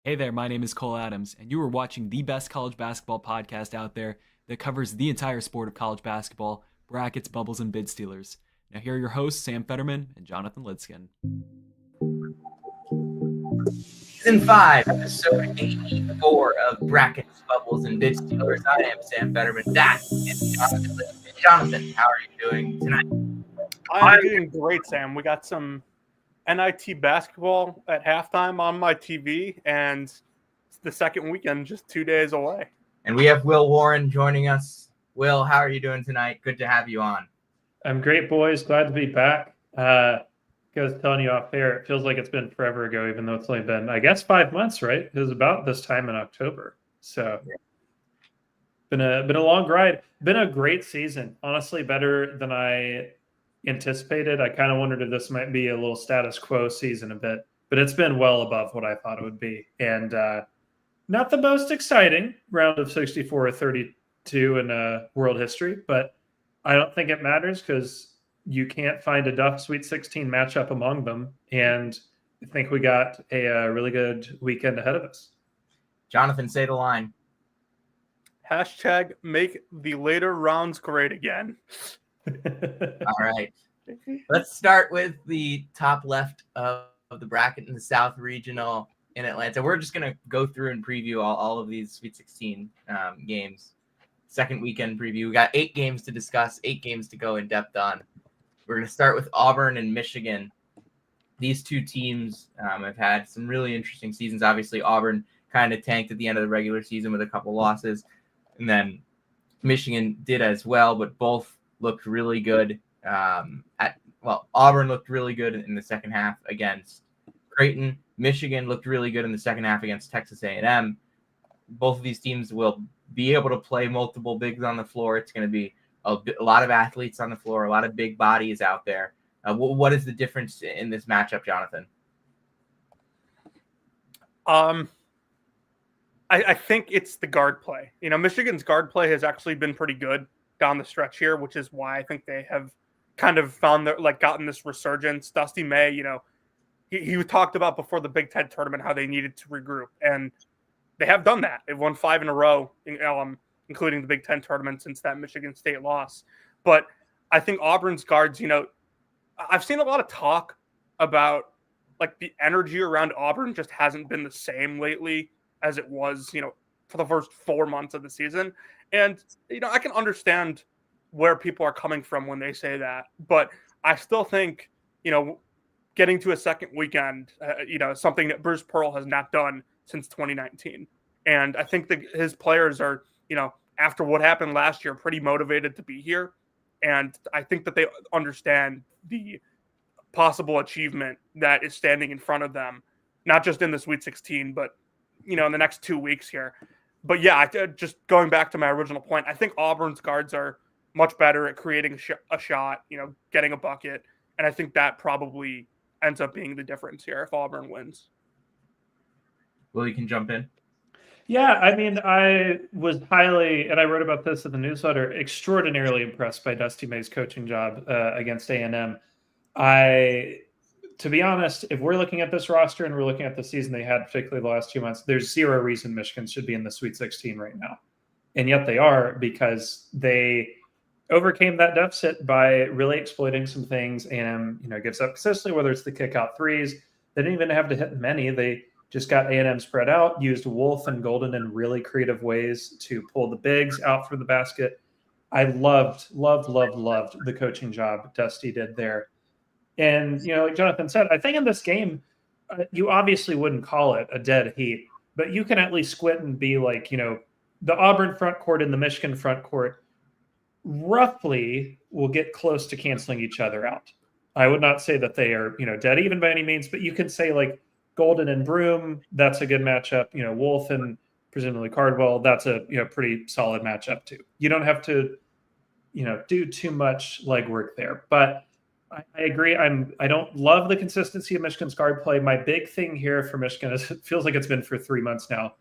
Hey there, my name is Cole Adams, and you are watching the best college basketball podcast out there that covers the entire sport of college basketball, brackets, bubbles, and bid stealers. Now, here are your hosts, Sam Fetterman and Jonathan Lidskin. Season 5, episode 84 of Brackets, Bubbles, and Bid Stealers. I am Sam Fetterman. That is Jonathan Lidskin. Jonathan, how are you doing tonight? I'm doing great, Sam. We got some NIT basketball at halftime on my TV, and it's the second weekend just 2 days away. And we have Will Warren joining us. Will, how are you doing tonight? Good to have you on. I'm great, boys. Glad to be back. I was telling you off air, it feels like it's been forever ago, even though it's only been, I guess, 5 months, right? It was about this time in October. So been a long ride. Been a great season. Honestly, better than I anticipated. I kind of wondered if this might be a little status quo season a bit, but it's been well above what I thought it would be. And not the most exciting round of 64 or 32 in world history, but I don't think it matters because you can't find a Duff Sweet 16 matchup among them. And I think we got a really good weekend ahead of us. Jonathan, say the line. Hashtag make the later rounds great again. All right. Let's start with the top left of the bracket in the South Regional in Atlanta. We're just going to go through and preview all of these Sweet 16 games. Second weekend preview. We got 8 games to discuss, 8 games to go in depth on. We're going to start with Auburn and Michigan. These two teams have had some really interesting seasons. Obviously, Auburn kind of tanked at the end of the regular season with a couple losses. And then Michigan did as well, but both looked really good. Auburn looked really good in the second half against Creighton. Michigan looked really good in the second half against Texas A&M. Both of these teams will be able to play multiple bigs on the floor. It's going to be a lot of athletes on the floor, a lot of big bodies out there. What is the difference in this matchup, Jonathan? I think it's the guard play. You know, Michigan's guard play has actually been pretty good down the stretch here, which is why I think they have kind of found gotten this resurgence. Dusty May, you know, he talked about before the Big Ten tournament how they needed to regroup, and they have done that. They've won 5 in a row, including the Big Ten tournament since that Michigan State loss. But I think Auburn's guards, you know, I've seen a lot of talk about like the energy around Auburn just hasn't been the same lately as it was, you know, for the first 4 months of the season. And, you know, I can understand where people are coming from when they say that, but I still think, you know, getting to a second weekend, you know, something that Bruce Pearl has not done since 2019. And I think that his players are, you know, after what happened last year, pretty motivated to be here. And I think that they understand the possible achievement that is standing in front of them, not just in the Sweet 16, but, you know, in the next 2 weeks here. But yeah, just going back to my original point, I think Auburn's guards are much better at creating a shot, you know, getting a bucket. And I think that probably ends up being the difference here if Auburn wins. Will, you can jump in. Yeah, I mean, I was highly, and I wrote about this in the newsletter, extraordinarily impressed by Dusty May's coaching job against A&M. To be honest, if we're looking at this roster and we're looking at the season they had, particularly the last 2 months, there's zero reason Michigan should be in the Sweet 16 right now. And yet they are, because they overcame that deficit by really exploiting some things and, you know, gives up consistently, whether it's the kick out threes. They didn't even have to hit many. They just got A&M spread out, used Wolf and Golden in really creative ways to pull the bigs out for the basket. I loved the coaching job Dusty did there. And, you know, like Jonathan said, I think in this game, you obviously wouldn't call it a dead heat, but you can at least squint and be like, you know, the Auburn front court and the Michigan front court roughly will get close to canceling each other out. I would not say that they are, you know, dead even by any means, but you can say like Golden and Broom, that's a good matchup. You know, Wolf and presumably Cardwell, that's a, you know, pretty solid matchup too. You don't have to, you know, do too much legwork there. But I agree. I don't love the consistency of Michigan's guard play. My big thing here for Michigan is it feels like it's been for 3 months now.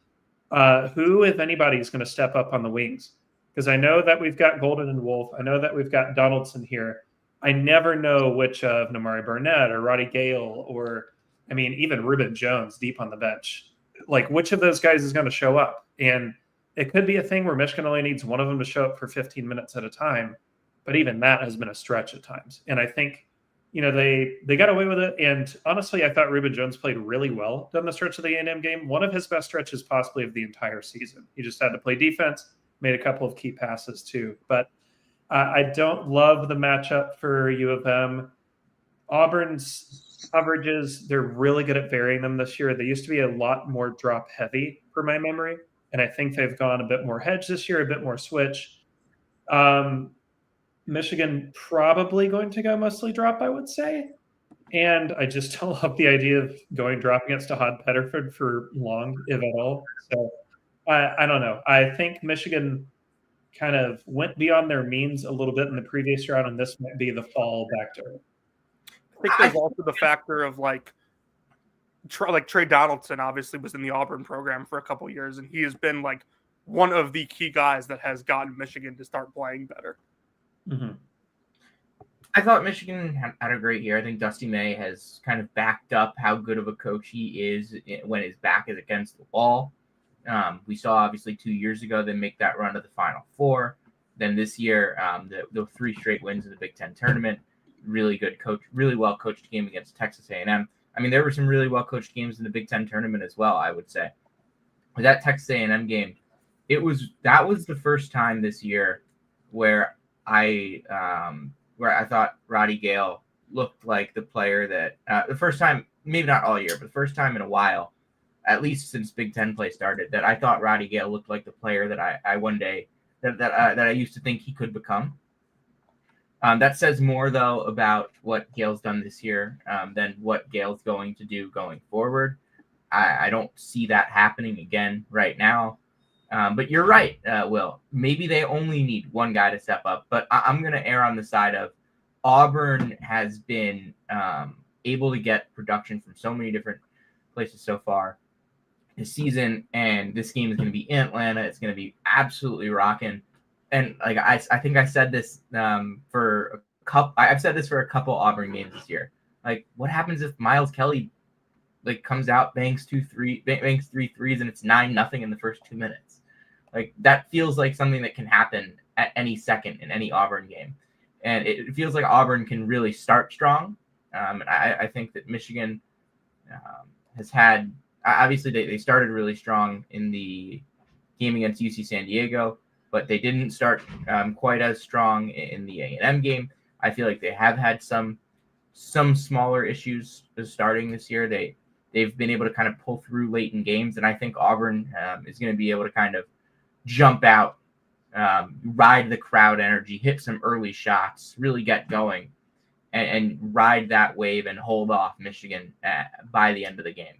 Who, if anybody, is going to step up on the wings? Because I know that we've got Golden and Wolf. I know that we've got Donaldson here. I never know which of Namari Burnett or Roddy Gale or, I mean, even Reuben Jones deep on the bench. Like, which of those guys is going to show up? And it could be a thing where Michigan only needs one of them to show up for 15 minutes at a time. But even that has been a stretch at times. And I think, they got away with it. And honestly, I thought Reuben Jones played really well down the stretch of the A&M game. One of his best stretches possibly of the entire season. He just had to play defense, made a couple of key passes too. But I don't love the matchup for U of M. Auburn's coverages, they're really good at varying them this year. They used to be a lot more drop heavy for my memory. And I think they've gone a bit more hedge this year, a bit more switch. Michigan probably going to go mostly drop, I would say. And I just don't love the idea of going drop against a Hod Petterford for long, if at all. So I don't know. I think Michigan kind of went beyond their means a little bit in the previous round, and this might be the fall back to earth. I think there's also the factor of like Trey Donaldson obviously was in the Auburn program for a couple years, and he has been like one of the key guys that has gotten Michigan to start playing better. Mm-hmm. I thought Michigan had a great year. I think Dusty May has kind of backed up how good of a coach he is when his back is against the wall. We saw obviously 2 years ago them make that run to the Final Four. Then this year, the 3 straight wins in the Big Ten tournament. Really good coach, really well coached game against Texas A&M. I mean, there were some really well coached games in the Big Ten tournament as well, I would say. With that Texas A&M game, that was the first time this year where I thought Roddy Gale looked like the player that the first time, maybe not all year, but the first time in a while, at least since Big Ten play started, that I thought Roddy Gale looked like the player that I one day that I used to think he could become. That says more though about what Gale's done this year than what Gale's going to do going forward. I don't see that happening again right now. But you're right, Will. Maybe they only need one guy to step up. But I'm going to err on the side of Auburn has been able to get production from so many different places so far this season. And this game is going to be in Atlanta. It's going to be absolutely rocking. And like I think I said this for a couple. I've said this for a couple Auburn games this year. Like, what happens if Miles Kelly comes out, bangs 3 threes, and it's 9-0 in the first 2 minutes? Like, that feels like something that can happen at any second in any Auburn game. And it feels like Auburn can really start strong. I think that Michigan has had, obviously they started really strong in the game against UC San Diego, but they didn't start quite as strong in the A&M game. I feel like they have had some smaller issues starting this year. They've been able to kind of pull through late in games, and I think Auburn is going to be able to kind of jump out, ride the crowd energy, hit some early shots, really get going, and ride that wave and hold off Michigan by the end of the game.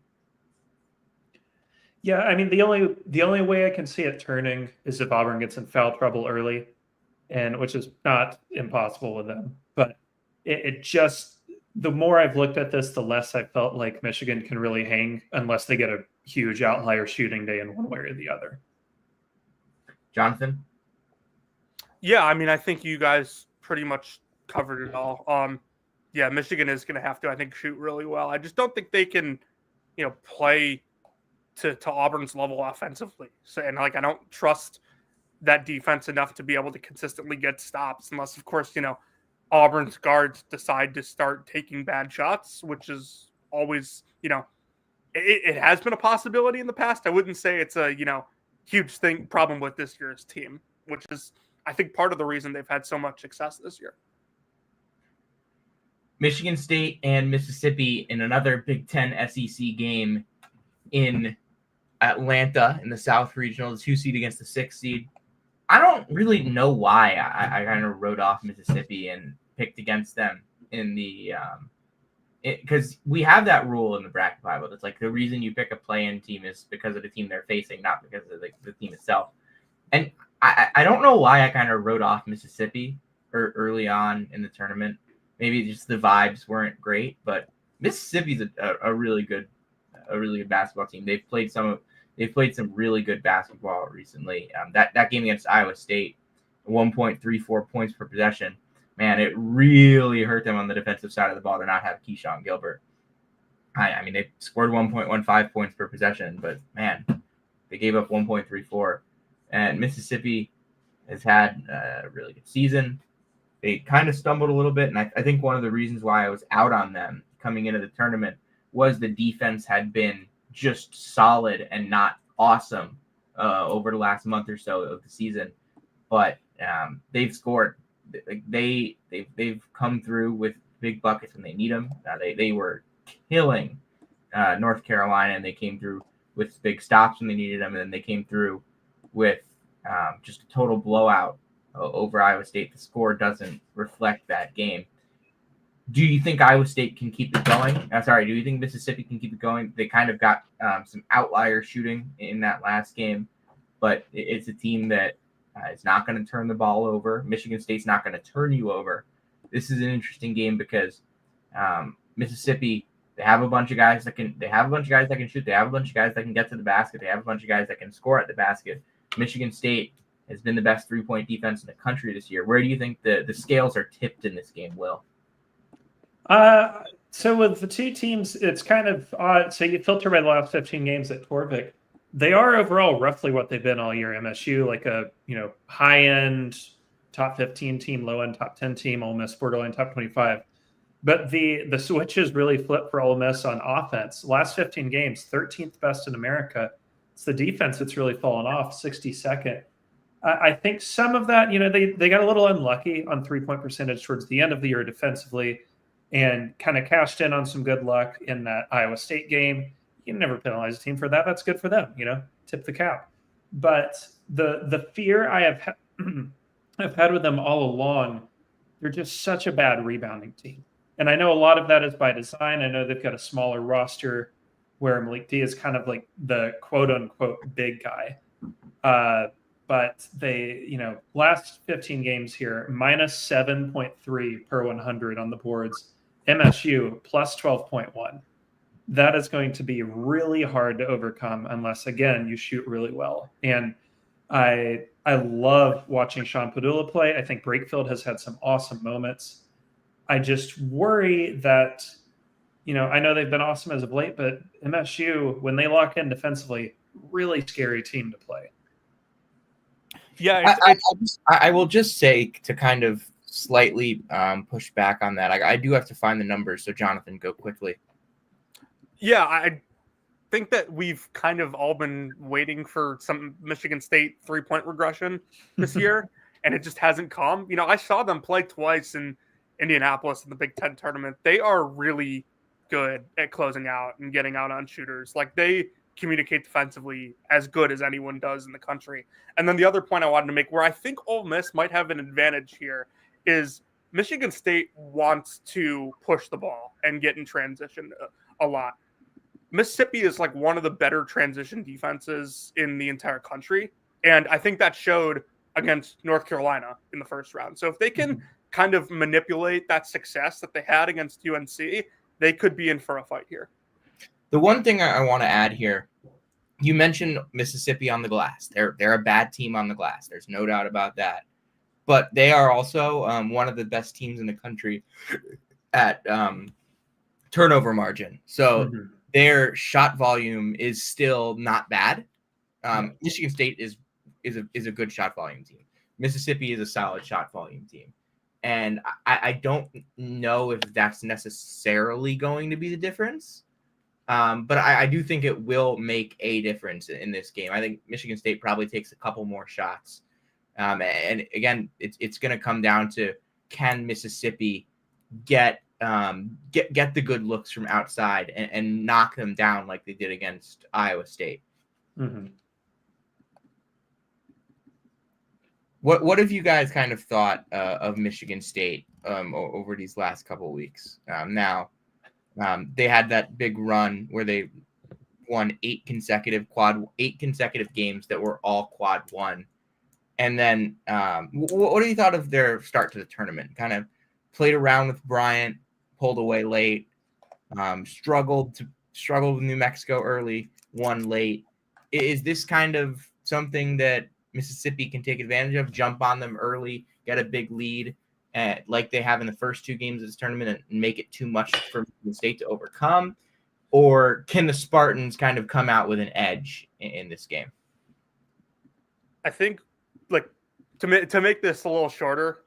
Yeah, I mean, the only way I can see it turning is if Auburn gets in foul trouble early, and which is not impossible with them. But it just, the more I've looked at this, the less I felt like Michigan can really hang unless they get a huge outlier shooting day in one way or the other. Jonathan? Yeah, I mean, I think you guys pretty much covered it all. Yeah, Michigan is going to have to, I think, shoot really well. I just don't think they can, play to Auburn's level offensively. So, and I don't trust that defense enough to be able to consistently get stops, unless, of course, Auburn's guards decide to start taking bad shots, which is always, it has been a possibility in the past. I wouldn't say it's a, huge problem with this year's team, which is, I think, part of the reason they've had so much success this year. Michigan State and Mississippi in another Big Ten SEC game in Atlanta in the South Regional, the 2 seed against the 6 seed. I don't really know why I kind of wrote off Mississippi and picked against them in the because we have that rule in the bracket Bible. It's like the reason you pick a play-in team is because of the team they're facing, not because of the team itself. And I don't know why I kind of wrote off Mississippi early on in the tournament. Maybe just the vibes weren't great, but Mississippi's a really good basketball team. They've played some really good basketball recently. That game against Iowa State, 1.34 points per possession. Man, it really hurt them on the defensive side of the ball to not have Keyshawn Gilbert. I mean, they scored 1.15 points per possession, but man, they gave up 1.34. And Mississippi has had a really good season. They kind of stumbled a little bit, and I think one of the reasons why I was out on them coming into the tournament was the defense had been just solid and not awesome over the last month or so of the season. But they've scored. They've come through with big buckets when they need them. They were killing North Carolina, and they came through with big stops when they needed them, and then they came through with just a total blowout over Iowa State. The score doesn't reflect that game. Do you think Iowa State can keep it going? Do you think Mississippi can keep it going? They kind of got some outlier shooting in that last game, but it's a team that is not going to turn the ball over. Michigan State's not going to turn you over. This is an interesting game because Mississippi, they have a bunch of guys that can shoot. They have a bunch of guys that can get to the basket. They have a bunch of guys that can score at the basket. Michigan State has been the best 3-point defense in the country this year. Where do you think the scales are tipped in this game, Will? So with the two teams, it's kind of odd. So you filter by the last 15 games at Torvik. They are overall roughly what they've been all year. MSU, like a high-end top 15 team, low-end top 10 team. Ole Miss borderline top 25. But the switches really flipped for Ole Miss on offense. Last 15 games, 13th best in America. It's the defense that's really fallen off, 62nd. I think some of that, they got a little unlucky on 3-point percentage towards the end of the year defensively and kind of cashed in on some good luck in that Iowa State game. You can never penalize a team for that. That's good for them, tip the cap. But the fear I've had with them all along, they're just such a bad rebounding team. And I know a lot of that is by design. I know they've got a smaller roster where Malik D is kind of like the quote unquote big guy. But they, last 15 games here, minus 7.3 per 100 on the boards. MSU plus 12.1. That is going to be really hard to overcome unless, again, you shoot really well. And I love watching Sean Padula play. I think Brakefield has had some awesome moments. I just worry that, I know they've been awesome as of late, but MSU, when they lock in defensively, really scary team to play. Yeah, I will just say to kind of slightly push back on that. I do have to find the numbers, so Jonathan, go quickly. Yeah, I think that we've kind of all been waiting for some Michigan State 3-point regression this year, and it just hasn't come. I saw them play twice in Indianapolis in the Big Ten tournament. They are really good at closing out and getting out on shooters. Like, they communicate defensively as good as anyone does in the country. And then the other point I wanted to make, where I think Ole Miss might have an advantage here, is Michigan State wants to push the ball and get in transition a lot. Mississippi is like one of the better transition defenses in the entire country. And I think that showed against North Carolina in the first round. So if they can kind of manipulate that success that they had against UNC, they could be in for a fight here. The one thing I want to add here, you mentioned Mississippi on the glass. They're a bad team on the glass. There's no doubt about that. But they are also one of the best teams in the country at turnover margin. So their shot volume is still not bad. Michigan State is a good shot volume team. Mississippi is a solid shot volume team. And I don't know if that's necessarily going to be the difference. But I do think it will make a difference in this game. I think Michigan State probably takes a couple more shots. And again, it's going to come down to, can Mississippi get the good looks from outside and knock them down like they did against Iowa State. Mm-hmm. What have you guys kind of thought of Michigan State over these last couple of weeks? Now, they had that big run where they won 8 consecutive games that were all quad one. And then what do you thought of their start to the tournament? Kind of played around with Bryant, pulled away late, struggled with New Mexico early, won late. Is this kind of something that Mississippi can take advantage of, jump on them early, get a big lead, like they have in the first 2 games of this tournament, and make it too much for Michigan State to overcome? or can the Spartans kind of come out with an edge in this game? I think, like, to make this a little shorter,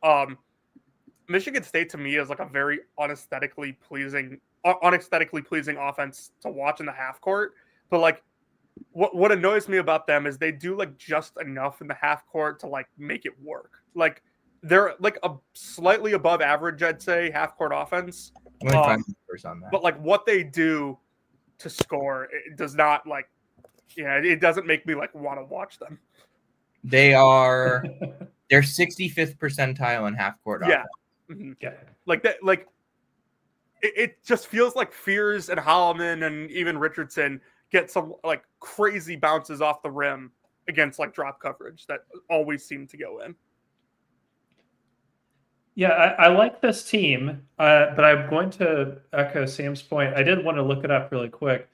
Michigan State to me is like a very unaesthetically pleasing offense to watch in the half court. But like, what annoys me about them is they do like just enough in the half court to like make it work. Like, they're like a slightly above average, I'd say, half court offense. Let me find numbers on that. But like what they do to score, it does not like, it doesn't make me like want to watch them. They're 65th percentile in half court offense. Mm-hmm. Yeah, like that. Like it just feels like Fears and Holloman and even Richardson get some like crazy bounces off the rim against like drop coverage that always seem to go in. Yeah, I like this team, but I'm going to echo Sam's point. I did want to look it up really quick.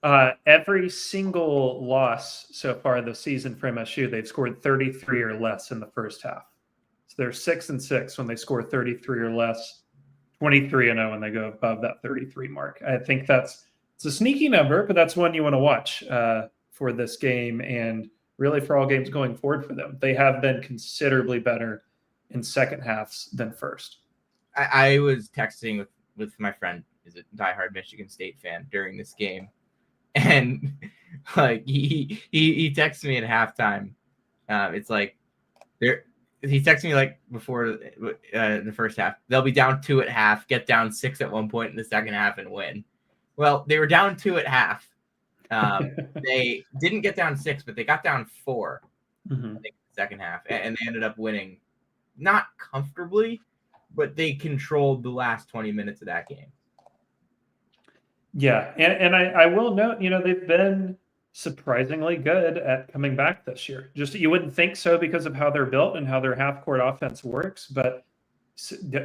Every single loss so far this season for MSU, they've scored 33 or less in the first half. So they're 6-6 when they score 33 or less, 23-0 when they go above that 33 mark. I think it's a sneaky number, but that's one you want to watch for this game and really for all games going forward for them. They have been considerably better in second halves than first. I was texting with my friend, is a diehard Michigan State fan, during this game, and like he texted me at halftime. It's like he texted me like before the first half. They'll be down 2 at half, get down 6 at one point in the second half, and win. Well, they were down 2 at half. They didn't get down 6, but they got down 4. I think the second half, and they ended up winning. Not comfortably, but they controlled the last 20 minutes of that game. Yeah, and I will note, they've been surprisingly good at coming back this year. Just you wouldn't think so because of how they're built and how their half-court offense works, but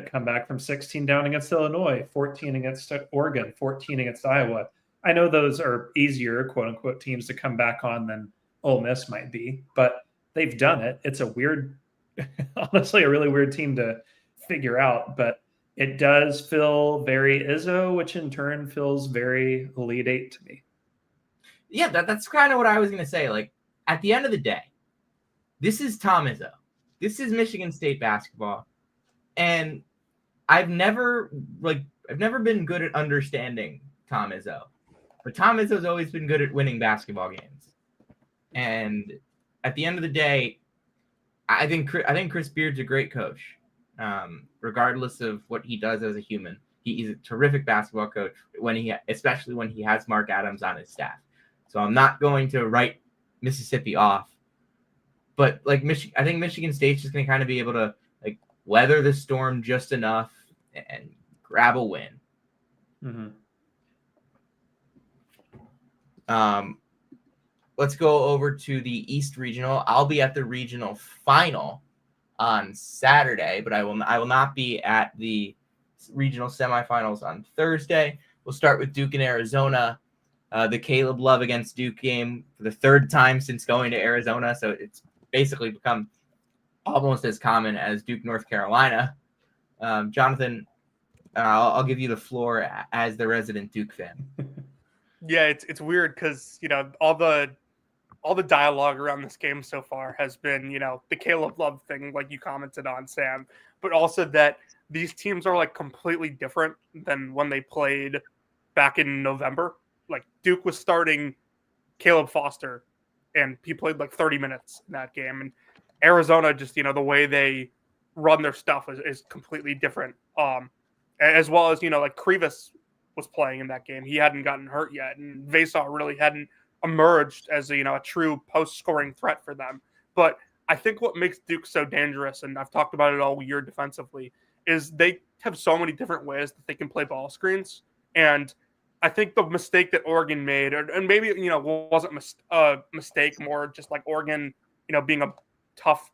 come back from 16 down against Illinois, 14 against Oregon, 14 against Iowa. I know those are easier, quote-unquote, teams to come back on than Ole Miss might be, but they've done it. It's honestly a really weird team to figure out, but it does feel very Izzo, which in turn feels very Elite Eight to me. Yeah, that's kind of what I was going to say. Like, at the end of the day, this is Tom Izzo. This is Michigan State basketball. And I've never been good at understanding Tom Izzo. But Tom Izzo's always been good at winning basketball games. And at the end of the day, I think Chris Beard's a great coach, regardless of what he does as a human. He's a terrific basketball coach especially when he has Mark Adams on his staff. So I'm not going to write Mississippi off, but like I think Michigan State's just going to kind of be able to like weather the storm just enough and grab a win. Let's go over to the East Regional. I'll be at the regional final on Saturday, but I will not be at the regional semifinals on Thursday. We'll start with Duke and Arizona. The Caleb Love against Duke game for the third time since going to Arizona, so it's basically become almost as common as Duke, North Carolina. Jonathan, I'll give you the floor as the resident Duke fan. Yeah, it's weird because all the dialogue around this game so far has been, the Caleb Love thing, like you commented on, Sam, but also that these teams are like completely different than when they played back in November. Like Duke was starting Caleb Foster and he played like 30 minutes in that game. And Arizona just, the way they run their stuff is completely different. As well as, like Krivas was playing in that game. He hadn't gotten hurt yet. And Vasar really hadn't emerged as a true post-scoring threat for them. But I think what makes Duke so dangerous, and I've talked about it all year defensively, is they have so many different ways that they can play ball screens. And I think the mistake that Oregon made, and maybe wasn't a mistake, more just like Oregon, being a tough,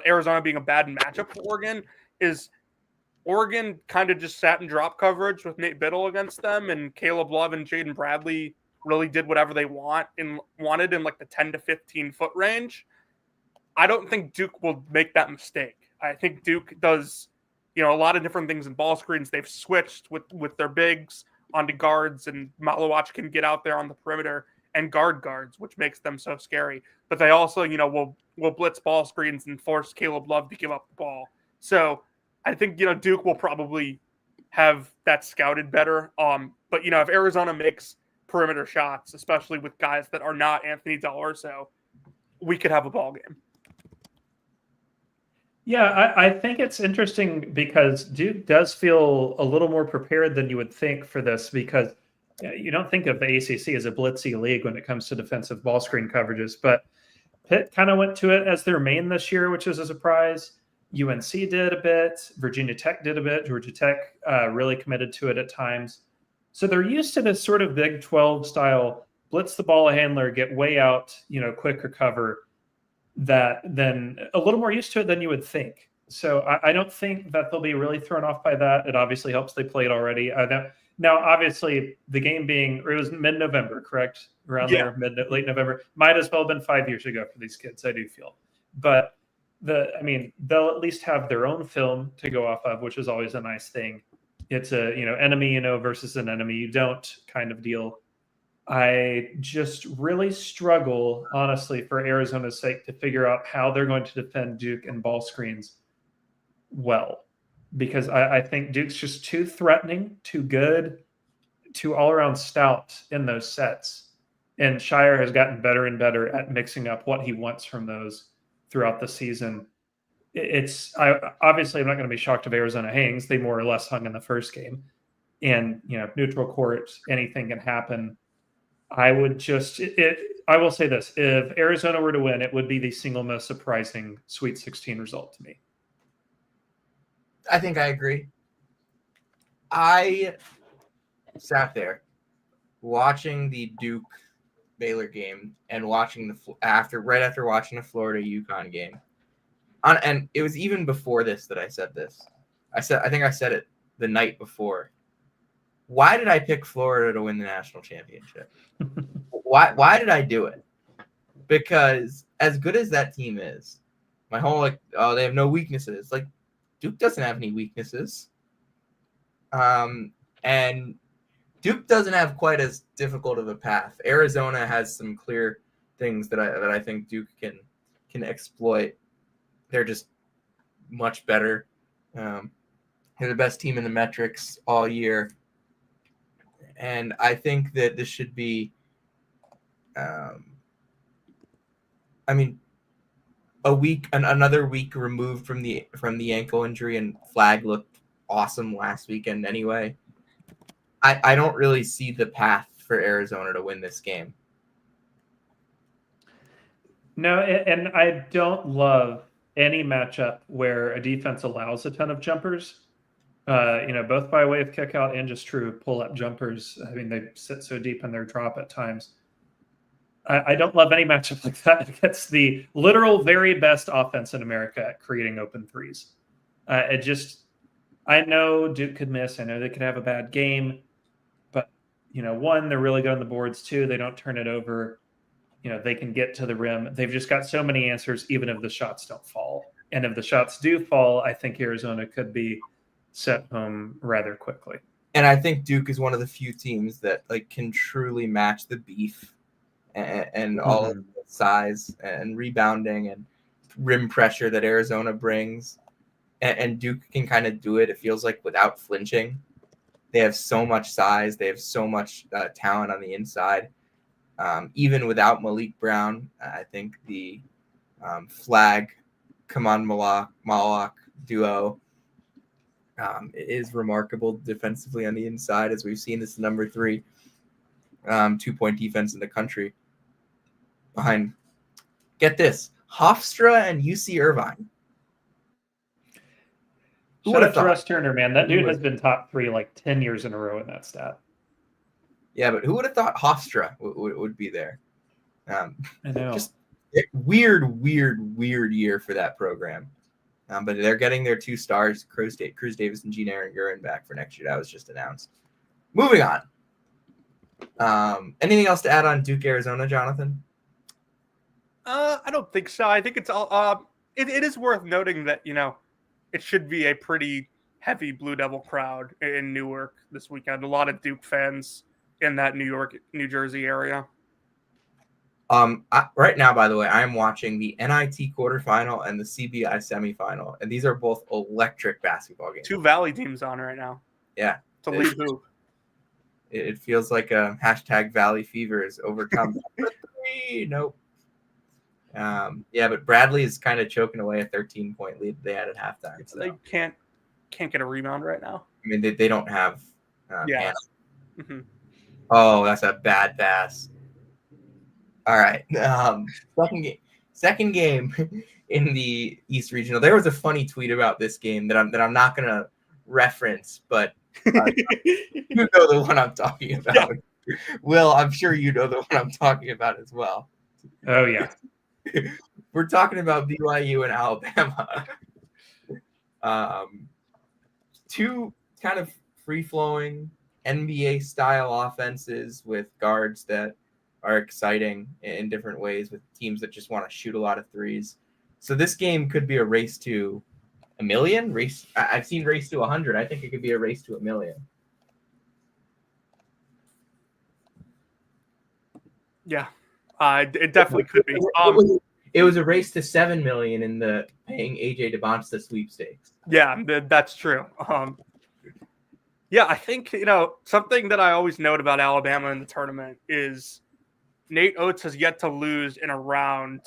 Arizona being a bad matchup for Oregon, is Oregon kind of just sat in drop coverage with Nate Biddle against them, and Caleb Love and Jaden Bradley really did whatever they wanted in like the 10 to 15 foot range. I don't think Duke will make that mistake. I think Duke does, a lot of different things in ball screens. They've switched with their bigs onto guards, and Malawach can get out there on the perimeter and guard guards, which makes them so scary. But they also, will blitz ball screens and force Caleb Love to give up the ball. So I think, Duke will probably have that scouted better. But, if Arizona makes perimeter shots, especially with guys that are not Anthony D'Alorso, we could have a ball game. Yeah, I think it's interesting because Duke does feel a little more prepared than you would think for this, because you don't think of the ACC as a blitzy league when it comes to defensive ball screen coverages, but Pitt kind of went to it as their main this year, which is a surprise. UNC did a bit. Virginia Tech did a bit. Georgia Tech really committed to it at times. So they're used to this sort of Big 12 style, blitz the ball handler, get way out, quick recover, that then a little more used to it than you would think. So I don't think that they'll be really thrown off by that. It obviously helps they played already. Now, obviously, the game being, it was mid-November, correct? Around there, late November. Might as well have been 5 years ago for these kids, I do feel. But they'll at least have their own film to go off of, which is always a nice thing. It's a, enemy, versus an enemy you don't kind of deal. I just really struggle, honestly, for Arizona's sake, to figure out how they're going to defend Duke and ball screens well, because I think Duke's just too threatening, too good, too all-around stout in those sets. And Shire has gotten better and better at mixing up what he wants from those throughout the season. Obviously, I'm not going to be shocked if Arizona hangs. They more or less hung in the first game. And, neutral court, anything can happen. I will say this: if Arizona were to win, it would be the single most surprising Sweet 16 result to me. I think I agree. I sat there watching the Duke Baylor game and watching right after watching the Florida UConn game. And it was even before this that I said this. I think I said it the night before. Why did I pick Florida to win the national championship? Why did I do it? Because as good as that team is, my whole they have no weaknesses. Duke doesn't have any weaknesses. And Duke doesn't have quite as difficult of a path. Arizona has some clear things that I think Duke can exploit. They're just much better. They're the best team in the metrics all year. And I think that this should be, another week removed from the ankle injury, and Flagg looked awesome last weekend anyway. I don't really see the path for Arizona to win this game. No, and I don't love any matchup where a defense allows a ton of jumpers. Both by way of kick out and just true pull-up jumpers. I mean, they sit so deep in their drop at times. I don't love any matchup like that against the literal very best offense in America at creating open threes. I know Duke could miss. I know they could have a bad game. But, one, they're really good on the boards. Two, they don't turn it over. They can get to the rim. They've just got so many answers, even if the shots don't fall. And if the shots do fall, I think Arizona could be set home rather quickly. And I think Duke is one of the few teams that can truly match the beef and all of the size and rebounding and rim pressure that Arizona brings. And Duke can kind of do it, it feels like, without flinching. They have so much size. They have so much talent on the inside. Even without Malik Brown, I think the Flagg, Kaman Malawach duo is remarkable defensively on the inside, as we've seen. This is number 3 2-point defense in the country, behind, get this, Hofstra and UC Irvine. Shout out to Russ Turner, man. That dude has been top 3 10 years in a row in that stat. Yeah, but who would have thought Hofstra would be there? I know. Just weird year for that program. But they're getting their 2 stars, Cruz Davis and Gene Aaron Gurin, back for next year. That was just announced. Moving on. Anything else to add on Duke, Arizona, Jonathan? I don't think so. I think it's all. It is worth noting that it should be a pretty heavy Blue Devil crowd in Newark this weekend. A lot of Duke fans in that New York, New Jersey area. Right now, by the way, I'm watching the NIT quarterfinal and the CBI semifinal, and these are both electric basketball games. 2 Valley teams on right now. Yeah, To lead hoop. It feels like a hashtag Valley Fever is overcome. Nope. Yeah, but Bradley is kind of choking away a 13-point lead they had at halftime. So. They can't get a rebound right now. I mean, they don't have. Yeah. Mm-hmm. Oh, that's a bad pass. All right. Second game in the East Regional. There was a funny tweet about this game that I'm not gonna reference, but you know the one I'm talking about. Yeah. Will, I'm sure you know the one I'm talking about as well. Oh yeah. We're talking about BYU and Alabama. Two kind of free-flowing NBA-style offenses with guards that are exciting in different ways, with teams that just want to shoot a lot of threes. So this game could be a race to a million. I've seen race to 100. I think it could be a race to a million. Yeah, it definitely could be. It was a race to 7 million in the paying AJ DeBonsta sweepstakes. Yeah, that's true. Yeah, I think, something that I always note about Alabama in the tournament is Nate Oates has yet to lose in a round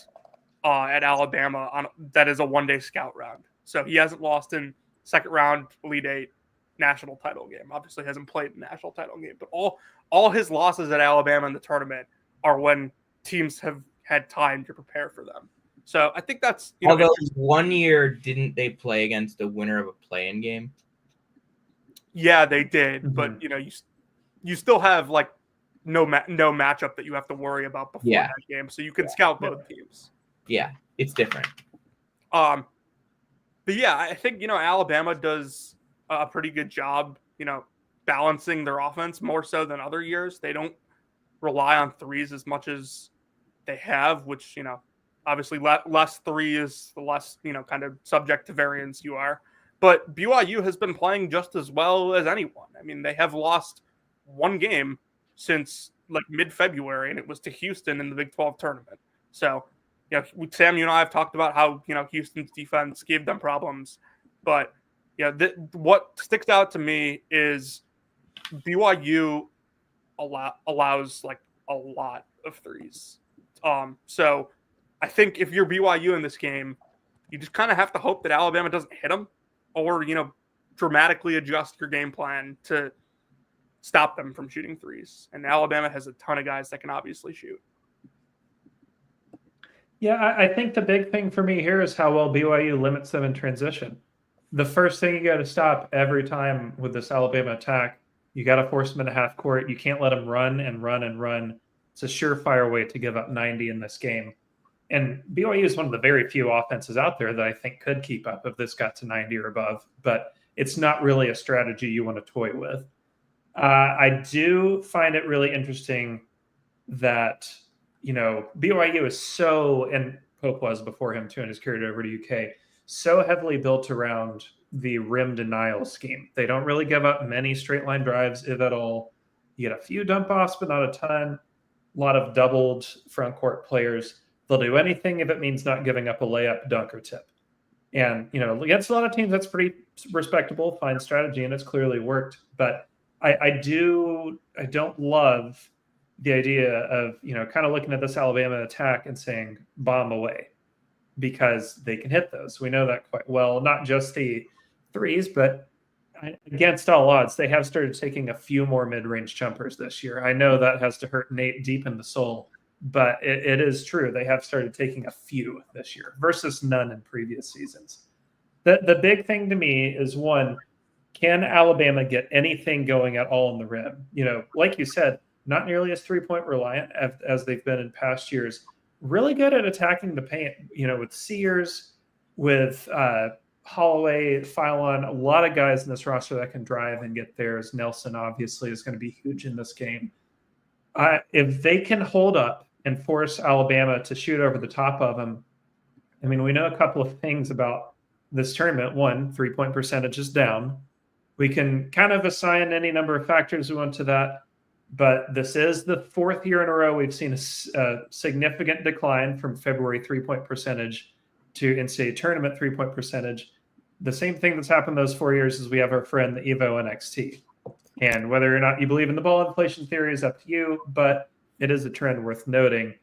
at Alabama that is a one-day scout round. So he hasn't lost in second round Elite Eight national title game. Obviously hasn't played the national title game, but all his losses at Alabama in the tournament are when teams have had time to prepare for them. So I think that's although 1 year didn't they play against the winner of a play-in game? Yeah, they did, but you still have like no matchup that you have to worry about before that game, so you can scout both teams. Yeah, it's different. But yeah, I think Alabama does a pretty good job, balancing their offense more so than other years. They don't rely on threes as much as they have, which obviously less threes, the less kind of subject to variance you are. But BYU has been playing just as well as anyone. I mean, they have lost one game since like mid-February, and it was to Houston in the Big 12 tournament. So, Sam, you and I have talked about how, Houston's defense gave them problems. But, what sticks out to me is BYU allows like a lot of threes. So I think if you're BYU in this game, you just kind of have to hope that Alabama doesn't hit them, or, dramatically adjust your game plan to stop them from shooting threes. And Alabama has a ton of guys that can obviously shoot. Yeah, I think the big thing for me here is how well BYU limits them in transition. The first thing you got to stop every time with this Alabama attack, you got to force them into half court. You can't let them run and run and run. It's a surefire way to give up 90 in this game. And BYU is one of the very few offenses out there that I think could keep up if this got to 90 or above. But it's not really a strategy you want to toy with. I do find it really interesting that, BYU is so, and Pope was before him too, and has carried it over to UK, so heavily built around the rim denial scheme. They don't really give up many straight line drives, if at all. You get a few dump offs, but not a ton. A lot of doubled front court players. They'll do anything if it means not giving up a layup, dunk, or tip. And, against a lot of teams, that's pretty respectable, fine strategy, and it's clearly worked. But I don't love the idea of, kind of looking at this Alabama attack and saying bomb away, because they can hit those. We know that quite well, not just the threes, but against all odds, they have started taking a few more mid-range jumpers this year. I know that has to hurt Nate deep in the soul, but it is true. They have started taking a few this year versus none in previous seasons. The big thing to me is, one, can Alabama get anything going at all in the rim? Like you said, not nearly as three-point reliant as they've been in past years. Really good at attacking the paint, with Sears, with Holloway, Philon, a lot of guys in this roster that can drive and get theirs. Nelson obviously is going to be huge in this game. If they can hold up and force Alabama to shoot over the top of them, I mean, we know a couple of things about this tournament. 3-point percentage is down. We can kind of assign any number of factors we want to that, but this is the 4th year in a row we've seen a significant decline from February 3-point percentage to NCAA tournament 3-point percentage. The same thing that's happened those 4 years is we have our friend the Evo NXT. And whether or not you believe in the ball inflation theory is up to you, but it is a trend worth noting.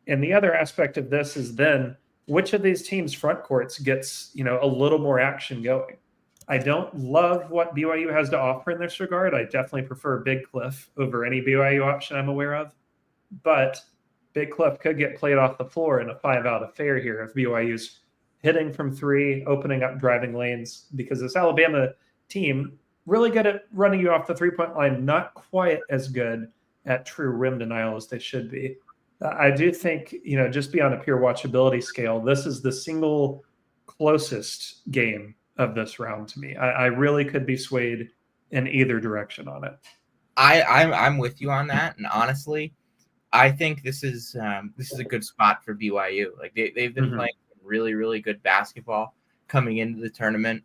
And the other aspect of this is then which of these teams' front courts gets, a little more action going. I don't love what BYU has to offer in this regard. I definitely prefer Big Cliff over any BYU option I'm aware of. But Big Cliff could get played off the floor in a 5-out affair here if BYU's hitting from 3, opening up driving lanes, because this Alabama team really good at running you off the 3-point line, not quite as good at true rim denial as they should be. I do think, just beyond a pure watchability scale, this is the single closest game of this round to me. I really could be swayed in either direction on it. I'm with you on that, and honestly, I think this is a good spot for BYU. Like they've been playing really, really good basketball coming into the tournament.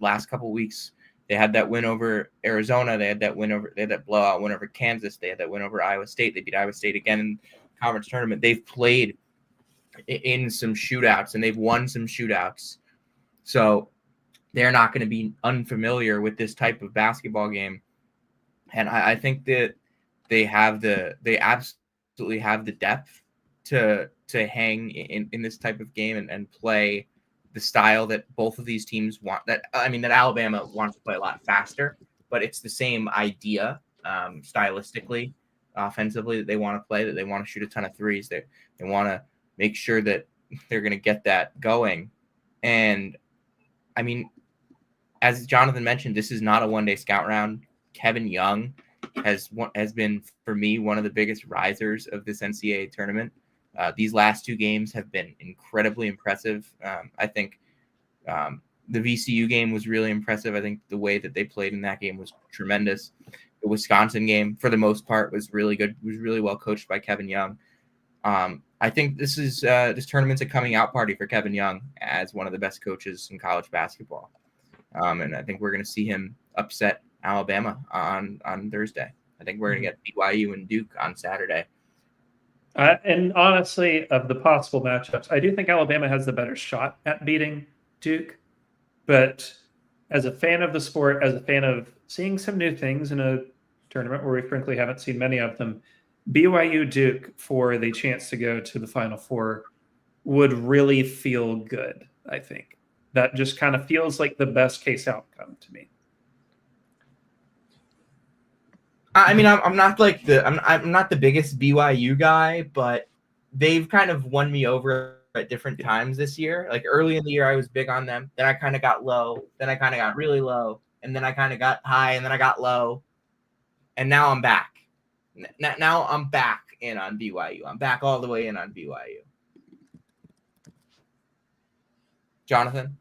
Last couple weeks, they had that win over Arizona. They had that blowout win over Kansas. They had that win over Iowa State. They beat Iowa State again in the conference tournament. They've played in some shootouts, and they've won some shootouts. So they're not going to be unfamiliar with this type of basketball game. And I think that they absolutely have the depth to hang in this type of game and play the style that both of these teams want. That Alabama wants to play a lot faster, but it's the same idea stylistically, offensively, that they want to play, that they want to shoot a ton of threes. They want to make sure that they're going to get that going. And I mean, as Jonathan mentioned, this is not a one-day scout round. Kevin Young has been, for me, one of the biggest risers of this NCAA tournament. These last 2 games have been incredibly impressive. I think the VCU game was really impressive. I think the way that they played in that game was tremendous. The Wisconsin game, for the most part, was really good. It was really well coached by Kevin Young. I think this tournament's a coming out party for Kevin Young as one of the best coaches in college basketball. And I think we're going to see him upset Alabama on Thursday. I think we're going to get BYU and Duke on Saturday. And honestly, of the possible matchups, I do think Alabama has the better shot at beating Duke. But as a fan of the sport, as a fan of seeing some new things in a tournament where we frankly haven't seen many of them, BYU Duke for the chance to go to the Final Four would really feel good, I think. That just kind of feels like the best case outcome to me. I mean, I'm not the biggest BYU guy, but they've kind of won me over at different times this year. Like early in the year, I was big on them. Then I kind of got low. Then I kind of got really low. And then I kind of got high. And then I got low. And now I'm back. Now I'm back in on BYU. I'm back all the way in on BYU. Jonathan?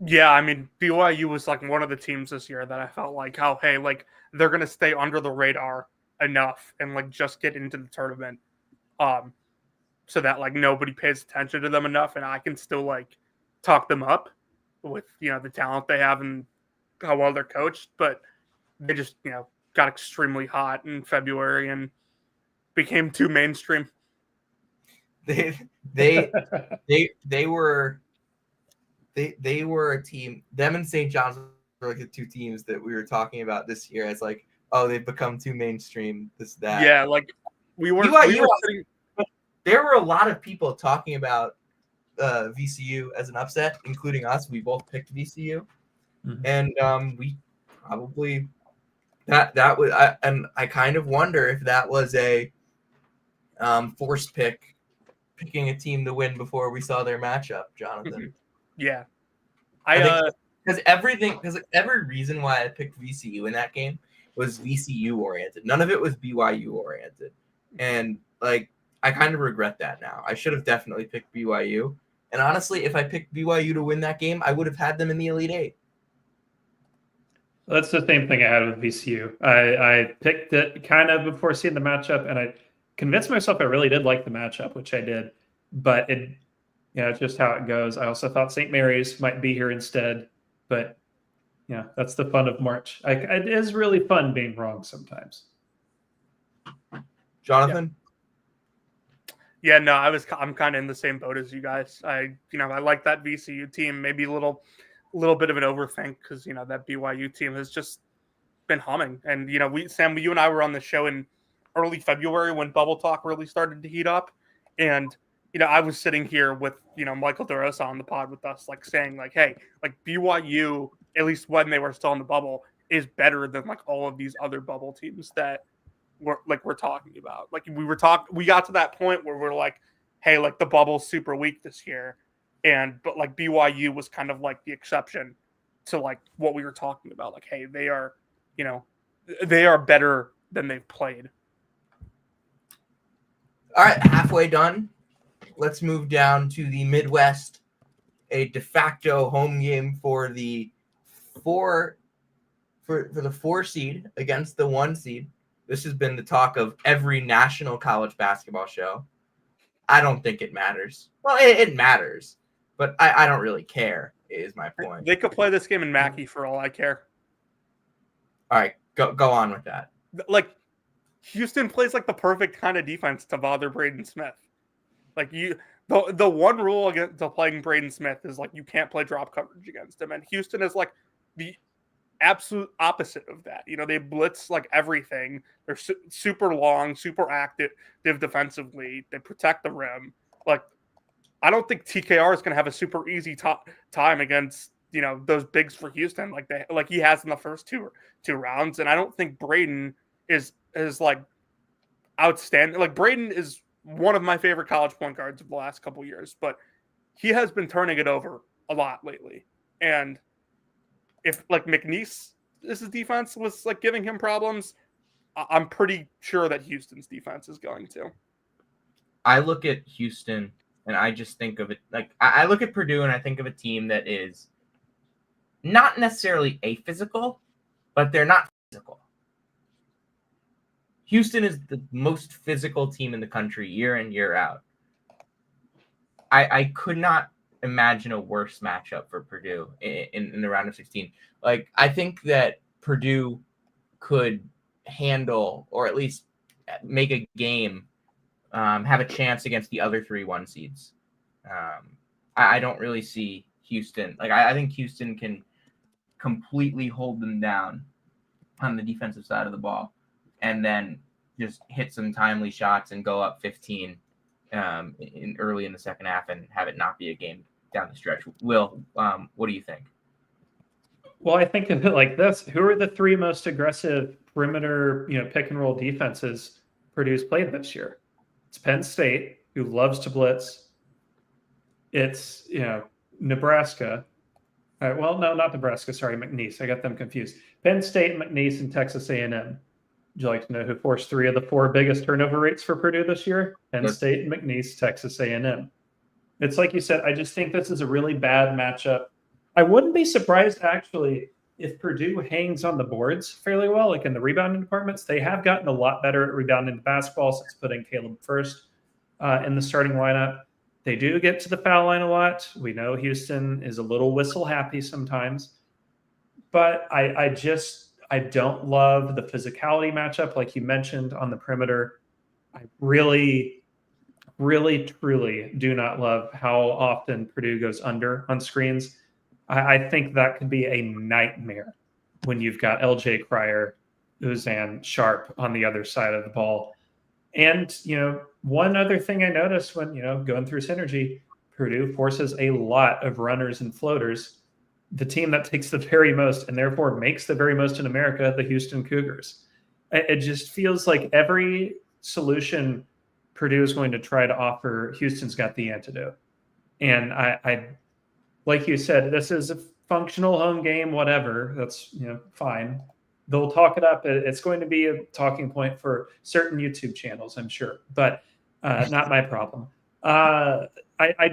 Yeah, I mean, BYU was like one of the teams this year that I felt like, they're going to stay under the radar enough and like just get into the tournament so that like nobody pays attention to them enough, and I can still like talk them up with, the talent they have and how well they're coached. But they just, got extremely hot in February and became too mainstream. They were a team. Them and St. John's were like the 2 teams that we were talking about this year as like, oh, they've become too mainstream. This, that. Yeah, like there were a lot of people talking about VCU as an upset, including us. We both picked VCU, and we probably that was. I kind of wonder if that was a forced picking a team to win before we saw their matchup, Jonathan. Yeah. Because every reason why I picked VCU in that game was VCU oriented. None of it was BYU oriented. And like, I kind of regret that now. I should have definitely picked BYU. And honestly, if I picked BYU to win that game, I would have had them in the Elite Eight. That's the same thing I had with VCU. I picked it kind of before seeing the matchup, and I convinced myself I really did like the matchup, which I did. But Yeah, it's just how it goes. I also thought St. Mary's might be here instead, but yeah, that's the fun of March. It is really fun being wrong sometimes. Jonathan? Yeah, no, I'm kind of in the same boat as you guys. I like that VCU team. Maybe a little bit of an overthink because that BYU team has just been humming. And Sam, you and I were on the show in early February when Bubble Talk really started to heat up, and I was sitting here with Michael DeRosa on the pod with us, like saying like, hey, like BYU, at least when they were still in the bubble, is better than like all of these other bubble teams that we're talking about. Like we got to that point where we're like, hey, like the bubble's super weak this year, but like BYU was kind of like the exception to like what we were talking about. Like, hey, they are better than they've played. All right, halfway done. Let's move down to the Midwest, a de facto home game for the 4 seed against the 1 seed. This has been the talk of every national college basketball show. I don't think it matters. Well, it matters, but I don't really care, is my point. They could play this game in Mackey for all I care. All right, go on with that. Like, Houston plays like the perfect kind of defense to bother Braden Smith. Like the one rule against playing Braden Smith is like you can't play drop coverage against him, and Houston is like the absolute opposite of that. They blitz like everything. They're super long, super active defensively. They protect the rim. Like, I don't think TKR is going to have a super easy time against those bigs for Houston like he has in the first two rounds. And I don't think Braden is like outstanding. Like, Braden is one of my favorite college point guards of the last couple of years, but he has been turning it over a lot lately. And if like McNeese's defense was like giving him problems, I'm pretty sure that Houston's defense is going to. I look at Houston and I just think of it like I look at Purdue and I think of a team that is not necessarily aphysical, but they're not physical. Houston is the most physical team in the country year in, year out. I could not imagine a worse matchup for Purdue in the round of 16. Like, I think that Purdue could handle or at least make a game, have a chance against the other 3 1 seeds. I don't really see Houston. Like, I think Houston can completely hold them down on the defensive side of the ball and then just hit some timely shots and go up 15 early in the second half and have it not be a game down the stretch. Will, what do you think? Well, I think of it like this. Who are the 3 most aggressive perimeter, pick and roll defenses Purdue's played this year? It's Penn State, who loves to blitz. It's, Nebraska. Well, no, not Nebraska. Sorry, McNeese. I got them confused. Penn State, McNeese, and Texas A&M. Would you like to know who forced 3 of the 4 biggest turnover rates for Purdue this year? Penn State, McNeese, Texas A&M. It's like you said, I just think this is a really bad matchup. I wouldn't be surprised, actually, if Purdue hangs on the boards fairly well, like in the rebounding departments. They have gotten a lot better at rebounding the basketball since putting Caleb first in the starting lineup. They do get to the foul line a lot. We know Houston is a little whistle happy sometimes. But I don't love the physicality matchup, like you mentioned, on the perimeter. I really, really, truly do not love how often Purdue goes under on screens. I think that could be a nightmare when you've got LJ Cryer, Uzan, Sharp on the other side of the ball. And, one other thing I noticed when, going through synergy, Purdue forces a lot of runners and floaters. The team that takes the very most and therefore makes the very most in America, the Houston Cougars. It just feels like every solution Purdue is going to try to offer, Houston's got the antidote. And I like you said, this is a functional home game, whatever. That's, fine. They'll talk it up. It's going to be a talking point for certain YouTube channels, I'm sure, but not my problem. I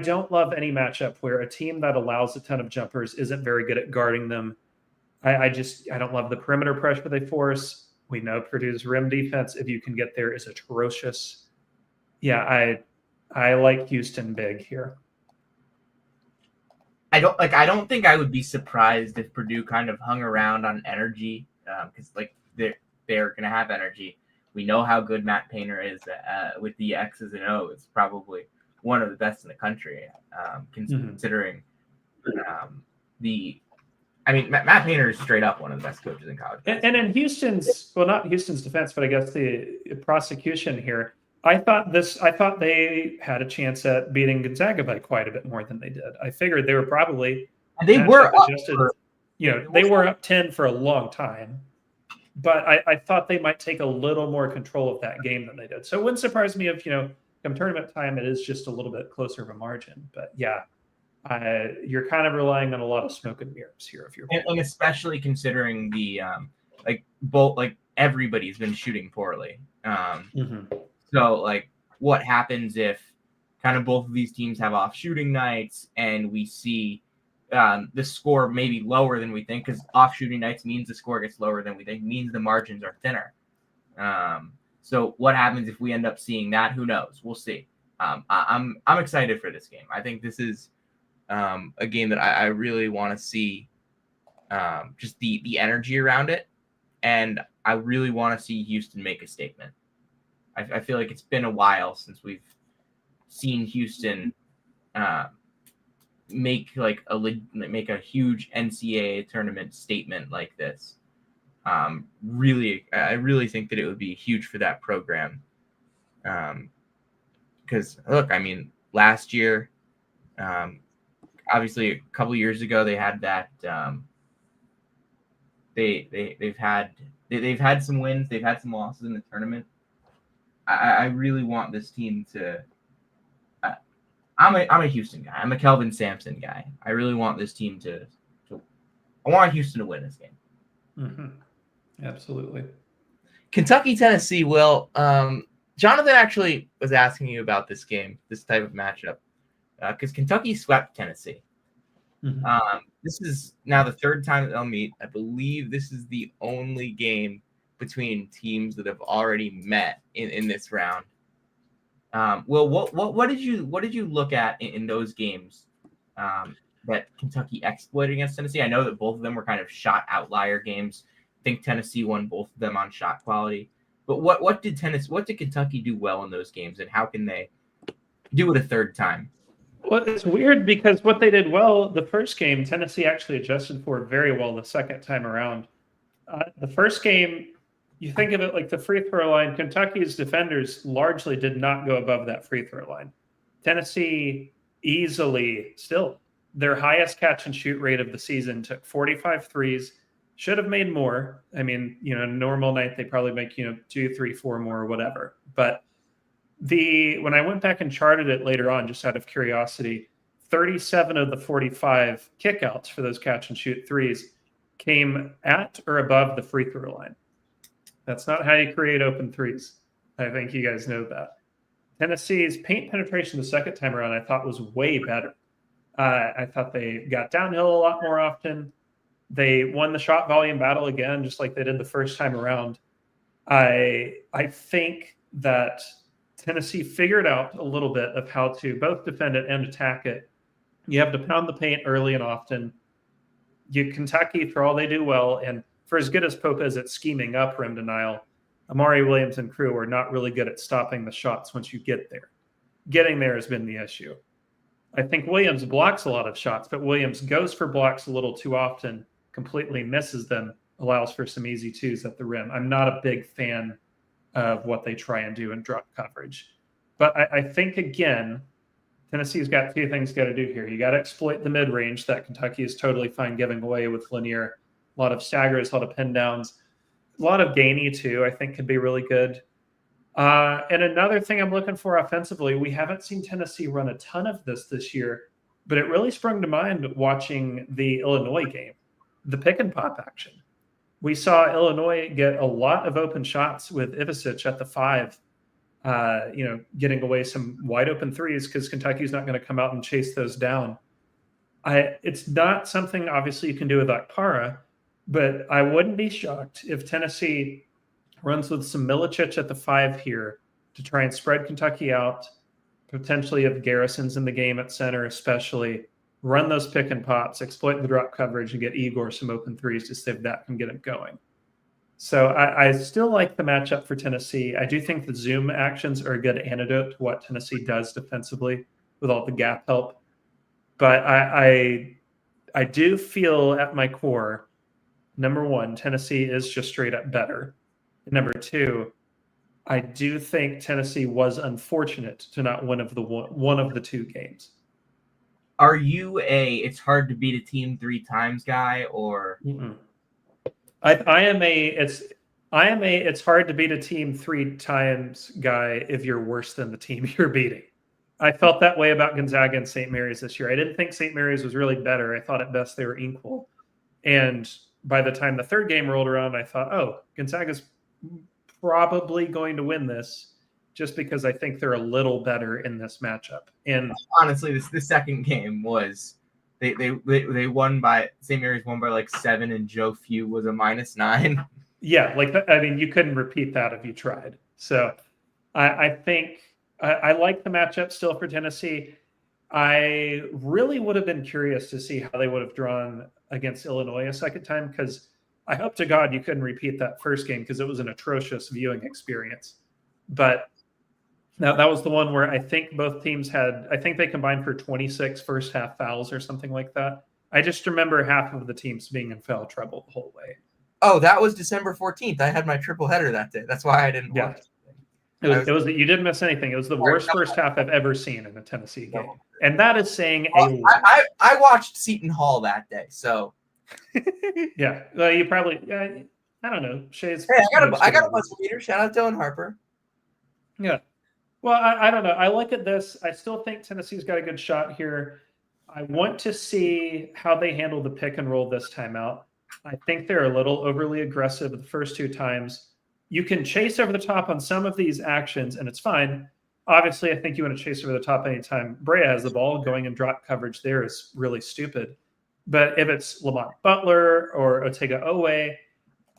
don't love any matchup where a team that allows a ton of jumpers isn't very good at guarding them. I don't love the perimeter pressure they force. We know Purdue's rim defense, if you can get there, is atrocious. Yeah, I like Houston big here. I don't think I would be surprised if Purdue kind of hung around on energy, because like they're gonna have energy. We know how good Matt Painter is with the X's and O's. Probably one of the best in the country, considering the. I mean, Matt Painter is straight up one of the best coaches in college. And in Houston's, well, not Houston's defense, but I guess the prosecution here, I thought they had a chance at beating Gonzaga by quite a bit more than they did. I figured they were probably and they were adjusted. They were up 10 for a long time, but I thought they might take a little more control of that game than they did. So it wouldn't surprise me if come tournament time it is just a little bit closer of a margin. But yeah. You're kind of relying on a lot of smoke and mirrors here, if you're and especially considering the everybody's been shooting poorly. So like, what happens if kind of both of these teams have off shooting nights, and we see the score maybe lower than we think, because off shooting nights means the score gets lower than we think, means the margins are thinner. So what happens if we end up seeing that? Who knows? We'll see. I'm excited for this game. I think this is a game that I really want to see, just the energy around it, and I really want to see Houston make a statement. I feel like it's been a while since we've seen Houston make a huge NCAA tournament statement like this. I really think that it would be huge for that program. Because look, I mean, last year. Obviously, a couple years ago, they had that. They've had some wins, they've had some losses in the tournament. I really want this team to. I'm a Houston guy. I'm a Kelvin Sampson guy. I really want this team to. I want Houston to win this game. Mm-hmm. Absolutely. Kentucky, Tennessee. Will Jonathan actually was asking you about this game, this type of matchup. Because Kentucky swept Tennessee. Mm-hmm. This is now the third time that they'll meet. I believe this is the only game between teams that have already met in this round. Will, what did you look at in those games that Kentucky exploited against Tennessee? I know that both of them were kind of shot outlier games. I think Tennessee won both of them on shot quality. But what did Kentucky do well in those games, and how can they do it a third time? Well, it's weird because what they did well the first game, Tennessee actually adjusted for very well the second time around. The first game, you think of it like the free throw line. Kentucky's defenders largely did not go above that free throw line. Tennessee easily, still, their highest catch and shoot rate of the season, took 45 threes. Should have made more. I mean, a normal night, they probably make, 2, 3, 4 more or whatever. But when I went back and charted it later on, just out of curiosity, 37 of the 45 kickouts for those catch and shoot threes came at or above the free throw line. That's not how you create open threes. I think you guys know that. Tennessee's paint penetration the second time around, I thought, was way better. I thought they got downhill a lot more often. They won the shot volume battle again, just like they did the first time around. I think that Tennessee figured out a little bit of how to both defend it and attack it. You have to pound the paint early and often. Kentucky, for all they do well, and for as good as Pope is at scheming up rim denial, Amari Williams and crew are not really good at stopping the shots once you get there. Getting there has been the issue. I think Williams blocks a lot of shots, but Williams goes for blocks a little too often, completely misses them, allows for some easy twos at the rim. I'm not a big fan of what they try and do in drop coverage. But I think, again, Tennessee's got two things got to do here. You got to exploit the mid-range that Kentucky is totally fine giving away with Lanier. A lot of staggers, a lot of pin downs, a lot of Gainey too, I think could be really good. And another thing I'm looking for offensively, we haven't seen Tennessee run a ton of this year, but it really sprung to mind watching the Illinois game, the pick and pop action. We saw Illinois get a lot of open shots with Ivicic at the 5, getting away some wide open threes because Kentucky's not going to come out and chase those down. It's not something obviously you can do with Okpara, but I wouldn't be shocked if Tennessee runs with some Milicic at the 5 here to try and spread Kentucky out, potentially if Garrison's in the game at center especially. run those pick and pops, exploit the drop coverage, and get Igor some open threes to see if that can get him going. So I still like the matchup for Tennessee. I do think the zoom actions are a good antidote to what Tennessee does defensively with all the gap help. But I do feel at my core, number one, Tennessee is just straight up better. And number two, I do think Tennessee was unfortunate to not win one of the two games. Are you it's hard to beat a team 3 times guy, or? Mm-mm. I am a it's hard to beat a team 3 times guy if you're worse than the team you're beating. I felt that way about Gonzaga and St. Mary's this year. I didn't think St. Mary's was really better. I thought at best they were equal. And by the time the third game rolled around, I thought, oh, Gonzaga's probably going to win this just because I think they're a little better in this matchup. And honestly, the second game was they won by St. Mary's won by like 7, and Joe Few was a -9. Yeah, like I mean, you couldn't repeat that if you tried. So I think I like the matchup still for Tennessee. I really would have been curious to see how they would have drawn against Illinois a second time, because I hope to God you couldn't repeat that first game because it was an atrocious viewing experience. But now that was the one where I think both teams I think they combined for 26 first half fouls or something like that. I just remember half of the teams being in foul trouble the whole way. Oh, that was December 14th. I had my triple header that day. That's why I didn't watch it. It was you didn't miss anything. It was the worst first half I've ever seen in a Tennessee game. And that is saying a lot. I watched Seton Hall that day, so yeah. Well, you probably I don't know. Shay's hey, I got a buzzer beater. Shout out Dylan Harper. Yeah. Well, I don't know. I look at this. I still think Tennessee's got a good shot here. I want to see how they handle the pick and roll this time out. I think they're a little overly aggressive the first 2 times. You can chase over the top on some of these actions, and it's fine. Obviously, I think you want to chase over the top anytime Brea has the ball. Going and drop coverage there is really stupid. But if it's Lamont Butler or Otega Owe,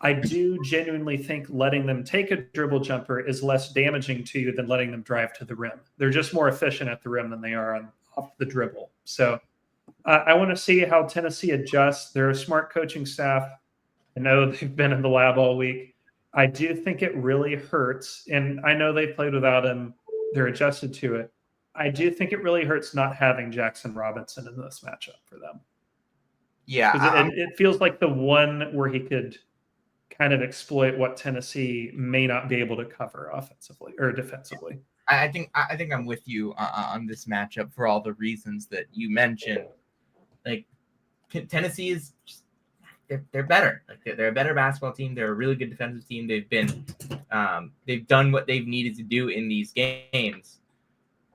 I do genuinely think letting them take a dribble jumper is less damaging to you than letting them drive to the rim. They're just more efficient at the rim than they are off the dribble. So I want to see how Tennessee adjusts. They're a smart coaching staff. I know they've been in the lab all week. I do think it really hurts, and I know they played without him. They're adjusted to it. I do think it really hurts not having Jackson Robinson in this matchup for them. Yeah. It feels like the one where he could kind of exploit what Tennessee may not be able to cover offensively or defensively. I think I'm with you on this matchup for all the reasons that you mentioned. Like Tennessee is just, they're better. Like they're a better basketball team. They're a really good defensive team. They've done what they've needed to do in these games,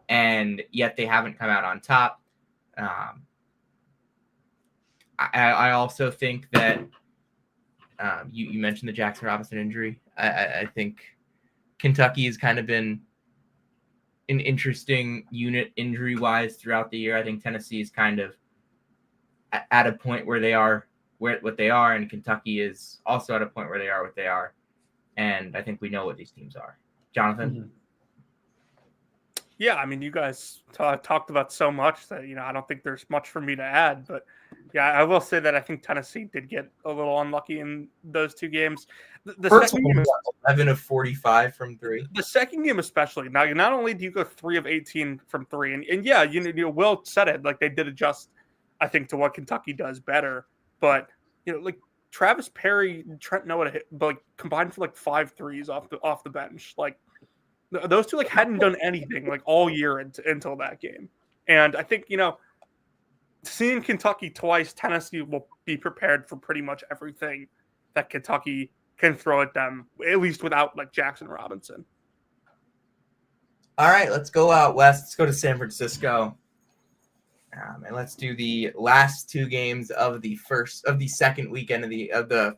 and yet they haven't come out on top. I also think that you mentioned the Jackson Robinson injury. I think Kentucky has kind of been an interesting unit injury-wise throughout the year. I think Tennessee is kind of at a point where they are what they are, and Kentucky is also at a point where they are what they are. And I think we know what these teams are. Jonathan? Mm-hmm. Yeah, I mean, you guys talked about so much that, I don't think there's much for me to add. But, yeah, I will say that I think Tennessee did get a little unlucky in those 2 games. The First second one game, 11 of 45 from 3. The second game especially. Now, not only do you go 3 of 18 from 3, and yeah, Will said it, like they did adjust, I think, to what Kentucky does better. But, like Travis Perry, Trent Noah combined for 5 threes off the bench. Like, those 2 hadn't done anything all year until that game. And I think, seeing Kentucky twice, Tennessee will be prepared for pretty much everything that Kentucky can throw at them, at least without Jackson Robinson. All right, let's go out west. Let's go to San Francisco. And let's do the last 2 games of the second weekend of the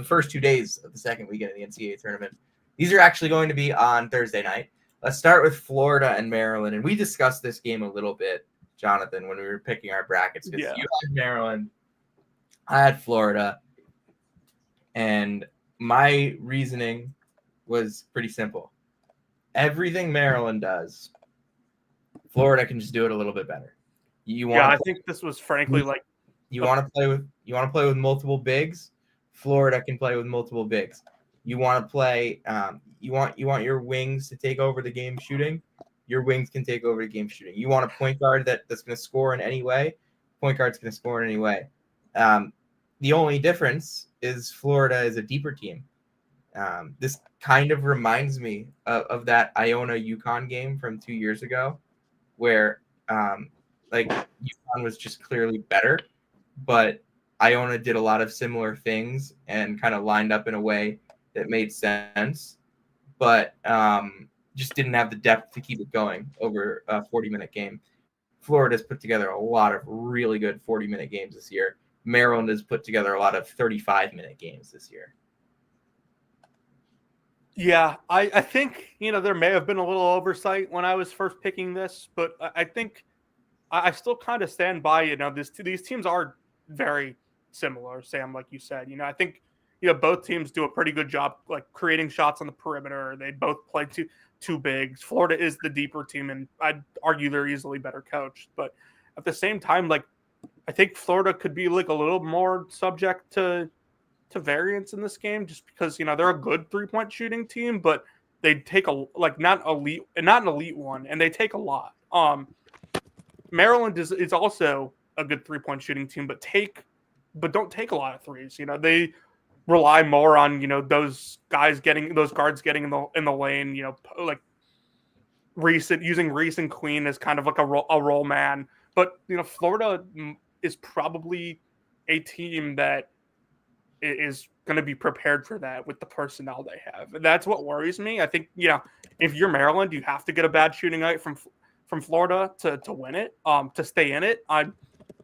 first 2 days of the second weekend of the NCAA tournament. These are actually going to be on Thursday night. Let's start with Florida and Maryland. And we discussed this game a little bit, Jonathan, when we were picking our brackets. Because you had Maryland, I had Florida. And my reasoning was pretty simple. Everything Maryland does, Florida can just do it a little bit better. You Yeah, want I think this was frankly like you want to play with multiple bigs. Florida can play with multiple bigs. You want to play. You want your wings to take over the game shooting. Your wings can take over the game shooting. You want a point guard that's going to score in any way. Point guard's going to score in any way. The only difference is Florida is a deeper team. This kind of reminds me of that Iona UConn game from 2 years ago, where like UConn was just clearly better, but Iona did a lot of similar things and kind of lined up in a way that made sense, but just didn't have the depth to keep it going over a 40-minute game. Florida's put together a lot of really good 40-minute games this year. Maryland has put together a lot of 35-minute games this year. Yeah, I think, there may have been a little oversight when I was first picking this, but I think I still kind of stand by, these teams are very similar, Sam, like you said. I think, both teams do a pretty good job, like creating shots on the perimeter. They both play two bigs. Florida is the deeper team, and I'd argue they're easily better coached. But at the same time, like, I think Florida could be like a little more subject to variance in this game, just because they're a good 3-point shooting team, but they take not an elite one, and they take a lot. Maryland is also a good 3-point shooting team, but don't take a lot of threes. They rely more on those guards getting in the lane. Like using Reese and Queen as kind of like a roll man. But Florida is probably a team that is going to be prepared for that with the personnel they have. And that's what worries me. I think, if you're Maryland, you have to get a bad shooting night from Florida to win it, to stay in it. I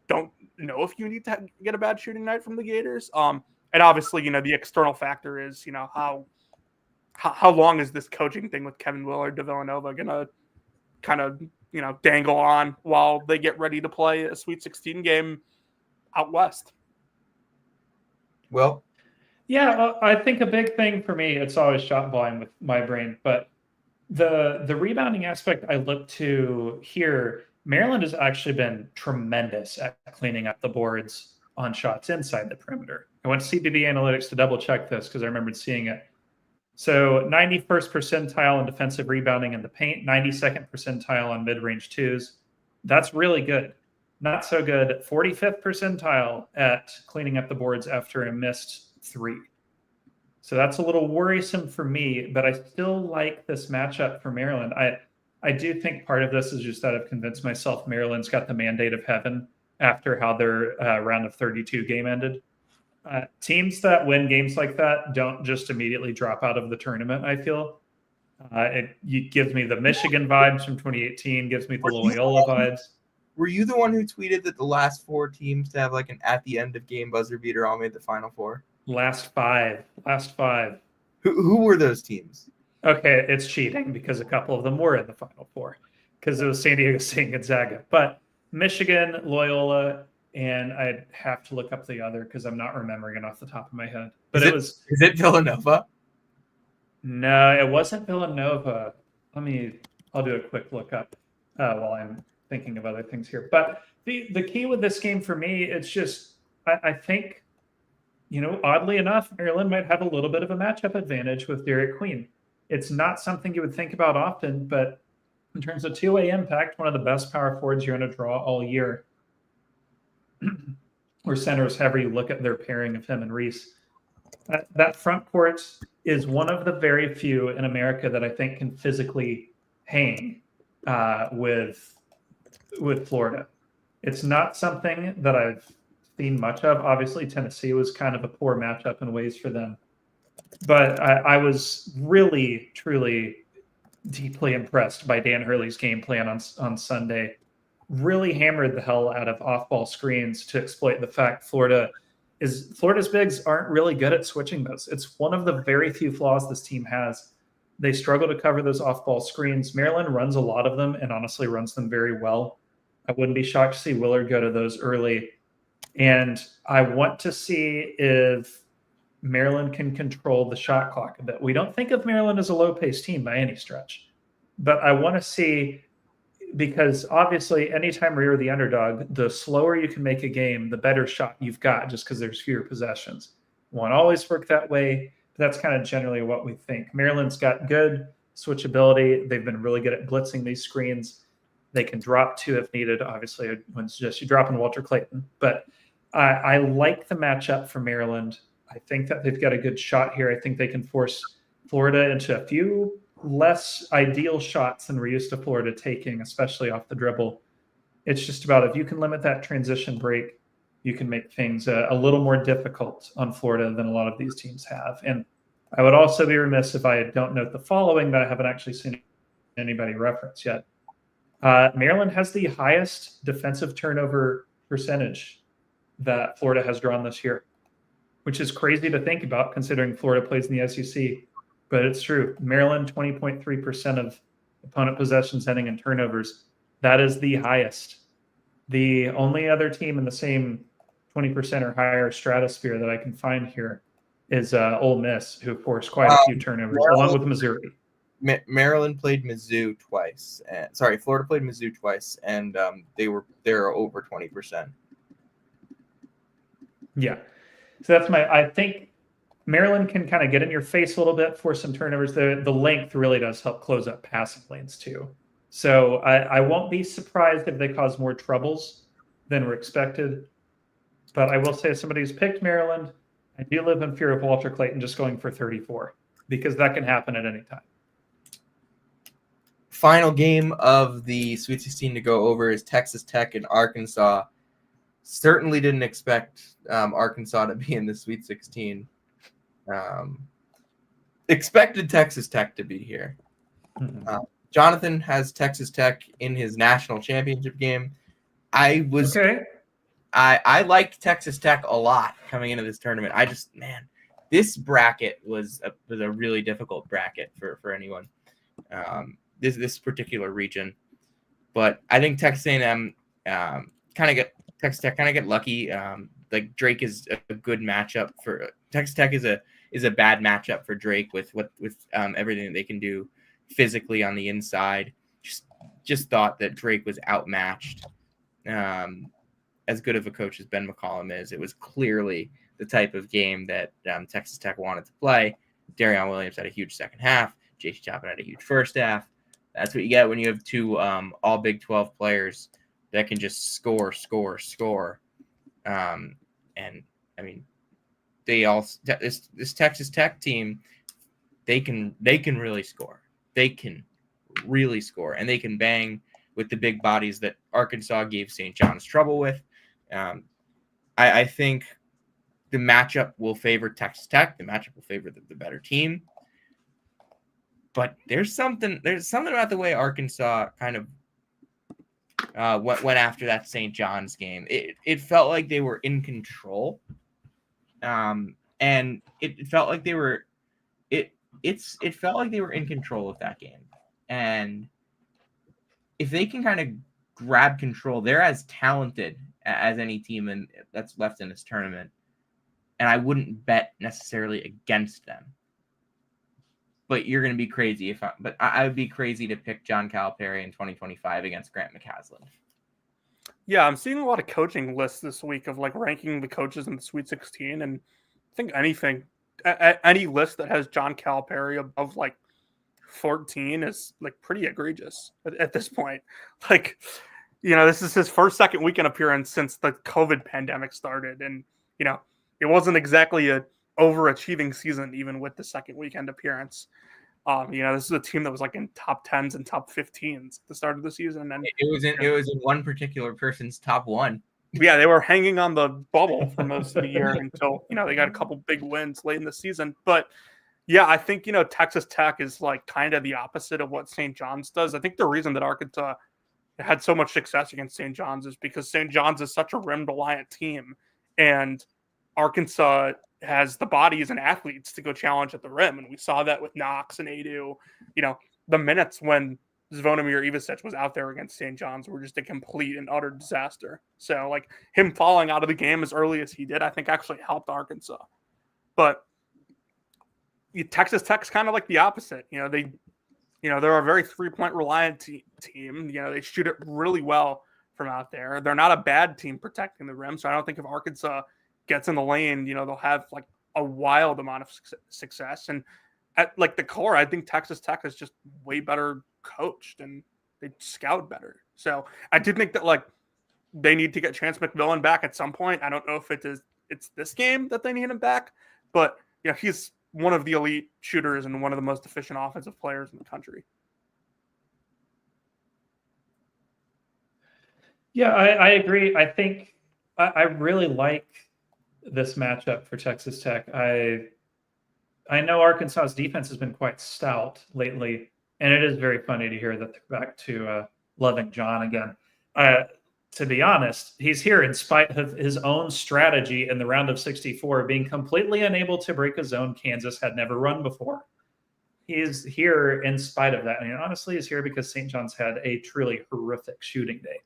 don't know if you need to get a bad shooting night from the Gators. And obviously, the external factor is, how long is this coaching thing with Kevin Willard to Villanova going to kind of, dangle on while they get ready to play a Sweet 16 game out west? Well, yeah, I think a big thing for me, it's always shot volume with my brain, but the rebounding aspect I look to here, Maryland has actually been tremendous at cleaning up the boards on shots inside the perimeter. I went to CBB Analytics to double check this because I remembered seeing it. So 91st percentile in defensive rebounding in the paint, 92nd percentile on mid-range twos. That's really good. Not so good, 45th percentile at cleaning up the boards after a missed 3. So that's a little worrisome for me, but I still like this matchup for Maryland. I do think part of this is just that I've convinced myself Maryland's got the mandate of heaven after how their round of 32 game ended. Teams that win games like that don't just immediately drop out of the tournament, I feel. It gives me the Michigan vibes from 2018, gives me the Loyola vibes. Were you the one who tweeted that the last 4 teams to have like an at the end of game buzzer beater all made the Final Four? Last five. Who were those teams? Okay, it's cheating because a couple of them were in the Final Four because it was San Diego State and Gonzaga. But Michigan, Loyola, and I'd have to look up the other because I'm not remembering it off the top of my head. But is it Villanova? No, it wasn't Villanova. I'll do a quick look up while I'm thinking of other things here. But the key with this game for me, it's just I think, oddly enough, Maryland might have a little bit of a matchup advantage with Derek Queen. It's not something you would think about often, but in terms of two-way impact, one of the best power forwards you're going to draw all year. Where centers have you look at their pairing of him and Reese. That front court is one of the very few in America that I think can physically hang with Florida. It's not something that I've seen much of. Obviously, Tennessee was kind of a poor matchup in ways for them. But I was really, truly deeply impressed by Dan Hurley's game plan on Sunday. Really hammered the hell out of off-ball screens to exploit the fact Florida's bigs aren't really good at switching those. It's one of the very few flaws this team has. They struggle to cover those off-ball screens. Maryland runs a lot of them and honestly runs them very well. I wouldn't be shocked to see Willard go to those early. And I want to see if Maryland can control the shot clock a bit. We don't think of Maryland as a low-pace team by any stretch. But I want to see because obviously anytime where you're the underdog, the slower you can make a game, the better shot you've got, just because there's fewer possessions. It won't always work that way, but that's kind of generally what we think. Maryland's got good switchability. They've been really good at blitzing these screens. They can drop two if needed. Obviously, I wouldn't suggest you drop in Walter Clayton, but I like the matchup for Maryland. I think that they've got a good shot here. I think they can force Florida into a few less ideal shots than we're used to Florida taking, especially off the dribble. It's just about if you can limit that transition break, you can make things a little more difficult on Florida than a lot of these teams have. And I would also be remiss if I don't note the following that I haven't actually seen anybody reference yet. Maryland has the highest defensive turnover percentage that Florida has drawn this year, which is crazy to think about considering Florida plays in the SEC. But it's true. Maryland, 20.3% of opponent possessions ending in turnovers. That is the highest. The only other team in the same 20% or higher stratosphere that I can find here is Ole Miss, who forced quite a few turnovers, along with Missouri. Maryland played Mizzou twice. Florida played Mizzou twice, and they're over 20%. Yeah. So I think Maryland can kind of get in your face a little bit for some turnovers. The length really does help close up passing lanes too. So I won't be surprised if they cause more troubles than were expected. But I will say, as somebody who's picked Maryland, I do live in fear of Walter Clayton just going for 34, because that can happen at any time. Final game of the Sweet 16 to go over is Texas Tech and Arkansas. Certainly didn't expect Arkansas to be in the Sweet 16. Expected Texas Tech to be here. Mm-hmm. Jonathan has Texas Tech in his national championship game. I liked Texas Tech a lot coming into this tournament. This bracket was a really difficult bracket for anyone. This particular region, but I think Texas A&M Texas Tech kind of get lucky. Like Drake is a good matchup for Texas Tech is a bad matchup for Drake with everything that they can do physically on the inside. Just thought that Drake was outmatched. As good of a coach as Ben McCollum is, it was clearly the type of game that Texas Tech wanted to play. Darion Williams had a huge second half. J.T. Chapman had a huge first half. That's what you get when you have two all Big 12 players that can just score. And I mean, this Texas Tech team, they can really score. They can really score, and they can bang with the big bodies that Arkansas gave St. John's trouble with. I think the matchup will favor Texas Tech. The matchup will favor the better team. But there's something about the way Arkansas kind of went after that St. John's game. It felt like they were in control, and it felt like they were it felt like they were in control of that game. And if they can kind of grab control, they're as talented as any team that's left in this tournament. And I wouldn't bet necessarily against them. But you're going to be crazy I would be crazy to pick John Calipari in 2025 against Grant McCaslin. Yeah, I'm seeing a lot of coaching lists this week of like ranking the coaches in the Sweet 16, and I think any list that has John Calipari above like 14 is like pretty egregious at this point. Like, this is his second weekend appearance since the COVID pandemic started, and it wasn't exactly a overachieving season, even with the second weekend appearance. This is a team that was like in top 10s and top 15s at the start of the season, and it was in one particular person's top one. Yeah, they were hanging on the bubble for most of the year until they got a couple big wins late in the season. But yeah, I think Texas Tech is like kind of the opposite of what St. John's does. I think the reason that Arkansas had so much success against St. John's is because St. John's is such a rim reliant team, and Arkansas has the bodies and athletes to go challenge at the rim. And we saw that with Knox and Adu. The minutes when Zvonimir Ivicic was out there against St. John's were just a complete and utter disaster. So like him falling out of the game as early as he did, I think actually helped Arkansas. But Texas Tech's kind of like the opposite. they're a very 3-point reliant team. They shoot it really well from out there. They're not a bad team protecting the rim. So I don't think if Arkansas gets in the lane, they'll have like a wild amount of success. And at like the core, I think Texas Tech is just way better coached and they scout better. So I do think that like they need to get Chance McMillan back at some point. I don't know if it's this game that they need him back, but he's one of the elite shooters and one of the most efficient offensive players in the country. Yeah, I agree. I think I really like this matchup for Texas Tech. I know Arkansas's defense has been quite stout lately, and it is very funny to hear that they're back to loving John again. To be honest, he's here in spite of his own strategy in the round of 64, being completely unable to break a zone Kansas had never run before. He's here in spite of that. And honestly, he's here because St. John's had a truly horrific shooting day.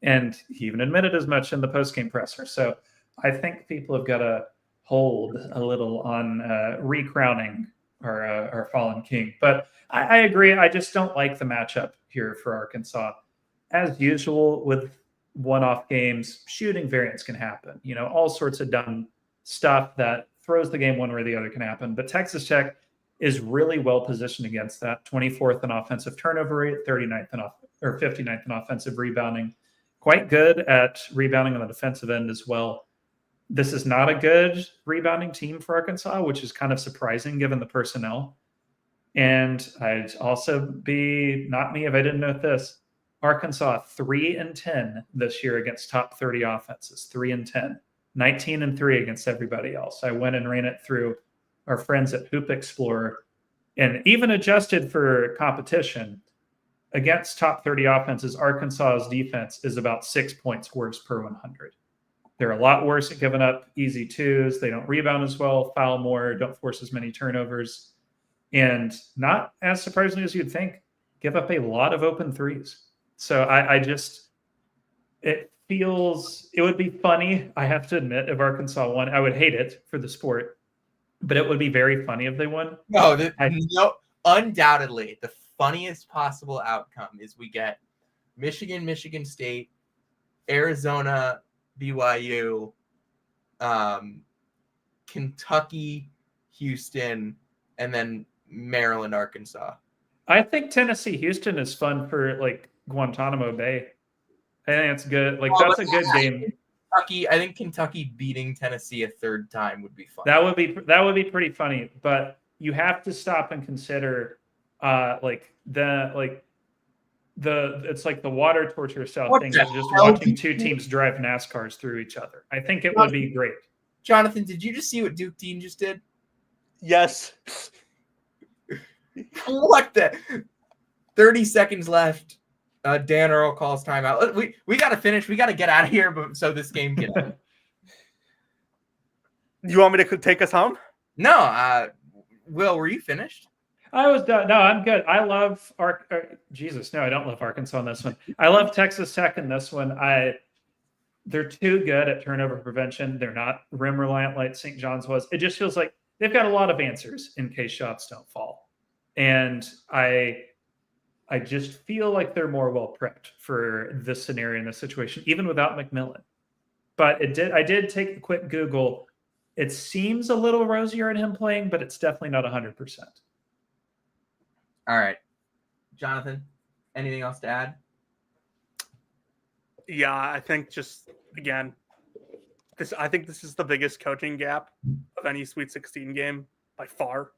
And he even admitted as much in the postgame presser. So I think people have got to hold a little on recrowning our fallen king. But I agree. I just don't like the matchup here for Arkansas. As usual with one-off games, shooting variance can happen. All sorts of dumb stuff that throws the game one way or the other can happen. But Texas Tech is really well positioned against that. 24th in offensive turnover rate, 59th in offensive rebounding. Quite good at rebounding on the defensive end as well. This is not a good rebounding team for Arkansas, which is kind of surprising given the personnel. And I'd also be not me if I didn't note this. Arkansas 3-10 this year against top 30 offenses. 3-10, 19-3 against everybody else. I went and ran it through our friends at Hoop Explorer, and even adjusted for competition against top 30 offenses, Arkansas's defense is about 6 points worse per 100. They're a lot worse at giving up easy twos. They don't rebound as well, foul more, don't force as many turnovers, and not as surprisingly as you'd think, give up a lot of open threes. So it would be funny, I have to admit, if Arkansas won. I would hate it for the sport, but it would be very funny if they won. No, undoubtedly, the funniest possible outcome is we get Michigan State, Arizona, BYU, Kentucky, Houston, and then Maryland, Arkansas. I think Tennessee, Houston is fun for like Guantanamo Bay. I think it's good. Like that's a good game. I think Kentucky beating Tennessee a third time would be fun. That would be pretty funny. But you have to stop and consider, it's like the water torture style thing of just watching two teams drive NASCARs through each other. I think it would be great. Jonathan, did you just see what Duke Dean just did? Yes. What the? 30 seconds left. Dan Earl calls timeout. We got to finish. We got to get out of here, so this game can end. You want me to take us home? No. Will, were you finished? I was done. No, I'm good. I love Jesus. No, I don't love Arkansas in this one. I love Texas Tech in this one. They're too good at turnover prevention. They're not rim reliant like St. John's was. It just feels like they've got a lot of answers in case shots don't fall. And I just feel like they're more well prepped for this scenario in this situation, even without McMillan. But I did take a quick Google. It seems a little rosier in him playing, but it's definitely not 100%. All right. Jonathan, anything else to add? Yeah, I think just, again, I think this is the biggest coaching gap of any Sweet 16 game by far.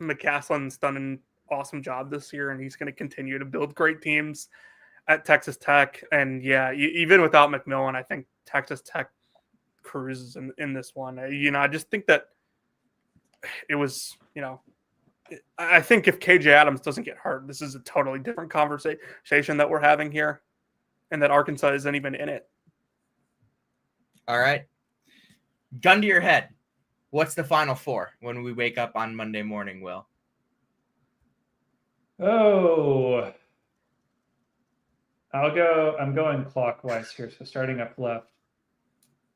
McCaslin's done an awesome job this year, and he's going to continue to build great teams at Texas Tech. And yeah, even without McMillan, I think Texas Tech cruises in this one. I just think that it was, I think if KJ Adams doesn't get hurt, this is a totally different conversation that we're having here, and that Arkansas isn't even in it. All right. Gun to your head. What's the Final Four when we wake up on Monday morning, Will? Oh, I'm going clockwise here. So starting up left,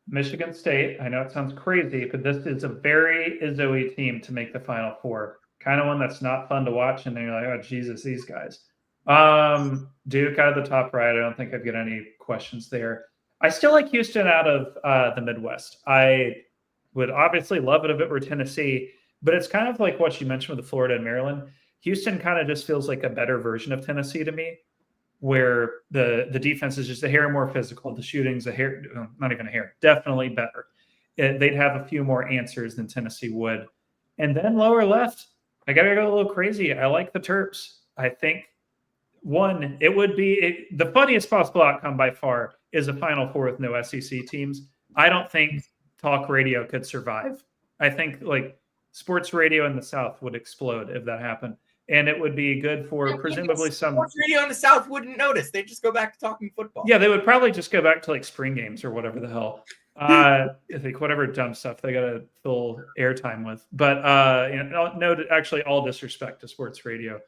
Michigan State. I know it sounds crazy, but this is a very Izzo-y team to make the Final Four. kind of one that's not fun to watch, and then you're like, oh Jesus, these guys. Duke out of the top right. I don't think I've got any questions there. I still like Houston out of the Midwest. I would obviously love it if it were Tennessee, but it's kind of like what you mentioned with the Florida and Maryland. Houston kind of just feels like a better version of Tennessee to me, where the defense is just a hair more physical. The shooting's a hair, not even a hair, definitely better. They'd have a few more answers than Tennessee would. And then lower left, I got to go a little crazy. I like the Terps. I think, one, it would be the funniest possible outcome by far is a Final Four with no SEC teams. I don't think talk radio could survive. I think like sports radio in the South would explode if that happened. And it would be good for presumably some. Sports radio in the South wouldn't notice. They'd just go back to talking football. Yeah, they would probably just go back to like spring games or whatever the hell. I think whatever dumb stuff they got to fill airtime with. But no, actually, all disrespect to sports radio,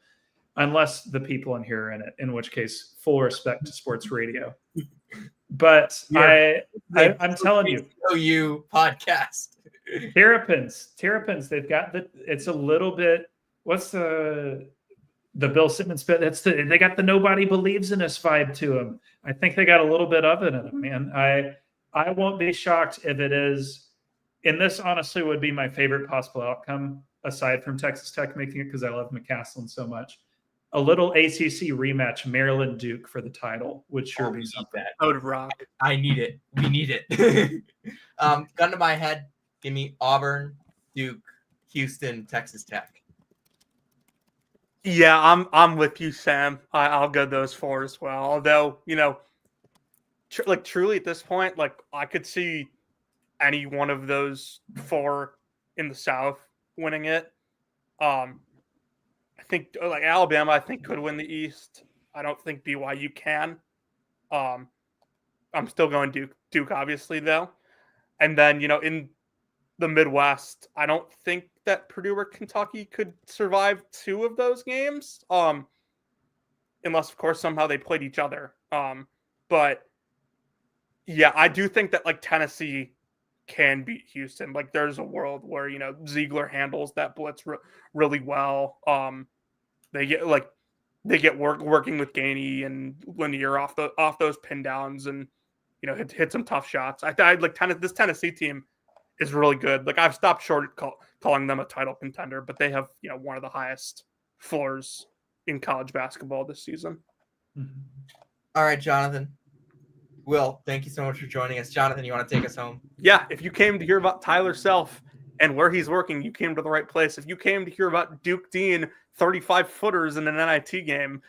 unless the people in here are in it. In which case, full respect to sports radio. But yeah, I'm telling you, OU podcast. Terrapins. They've got it's a little bit. What's the Bill Simmons bit? They got the nobody believes in us vibe to them. I think they got a little bit of it in them, man. I won't be shocked if it is. And this honestly would be my favorite possible outcome, aside from Texas Tech making it because I love McCaslin so much. A little ACC rematch, Maryland Duke for the title would sure be something. I would rock. I need it. We need it. Gun to my head, give me Auburn, Duke, Houston, Texas Tech. Yeah, I'm with you, Sam. I'll go those four as well. Although, truly at this point, like I could see any one of those four in the South winning it. I think like Alabama, I think could win the East. I don't think BYU can. I'm still going Duke, obviously though. And then in the Midwest, I don't think that Purdue or Kentucky could survive two of those games, unless of course somehow they played each other. But yeah, I do think that like Tennessee can beat Houston. Like there's a world where Ziegler handles that blitz really well. They get working with Gainey and Lanier off those pin downs and hit some tough shots. I like this Tennessee team is really good. Like I've stopped short calling them a title contender, but they have one of the highest floors in college basketball this season. Mm-hmm. All right, Jonathan. Will, thank you so much for joining us. Jonathan, you want to take us home? Yeah, if you came to hear about Tyler Self and where he's working, you came to the right place. If you came to hear about Duke Dean 35-footers in an NIT game,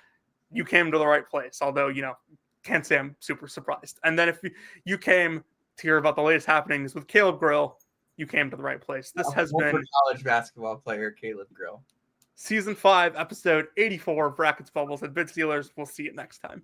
you came to the right place. Although, can't say I'm super surprised. And then if you came to hear about the latest happenings with Caleb Grill, you came to the right place. This has been college basketball player Caleb Grill. Season 5, episode 84 of Brackets, Bubbles, and Bid Stealers. We'll see you next time.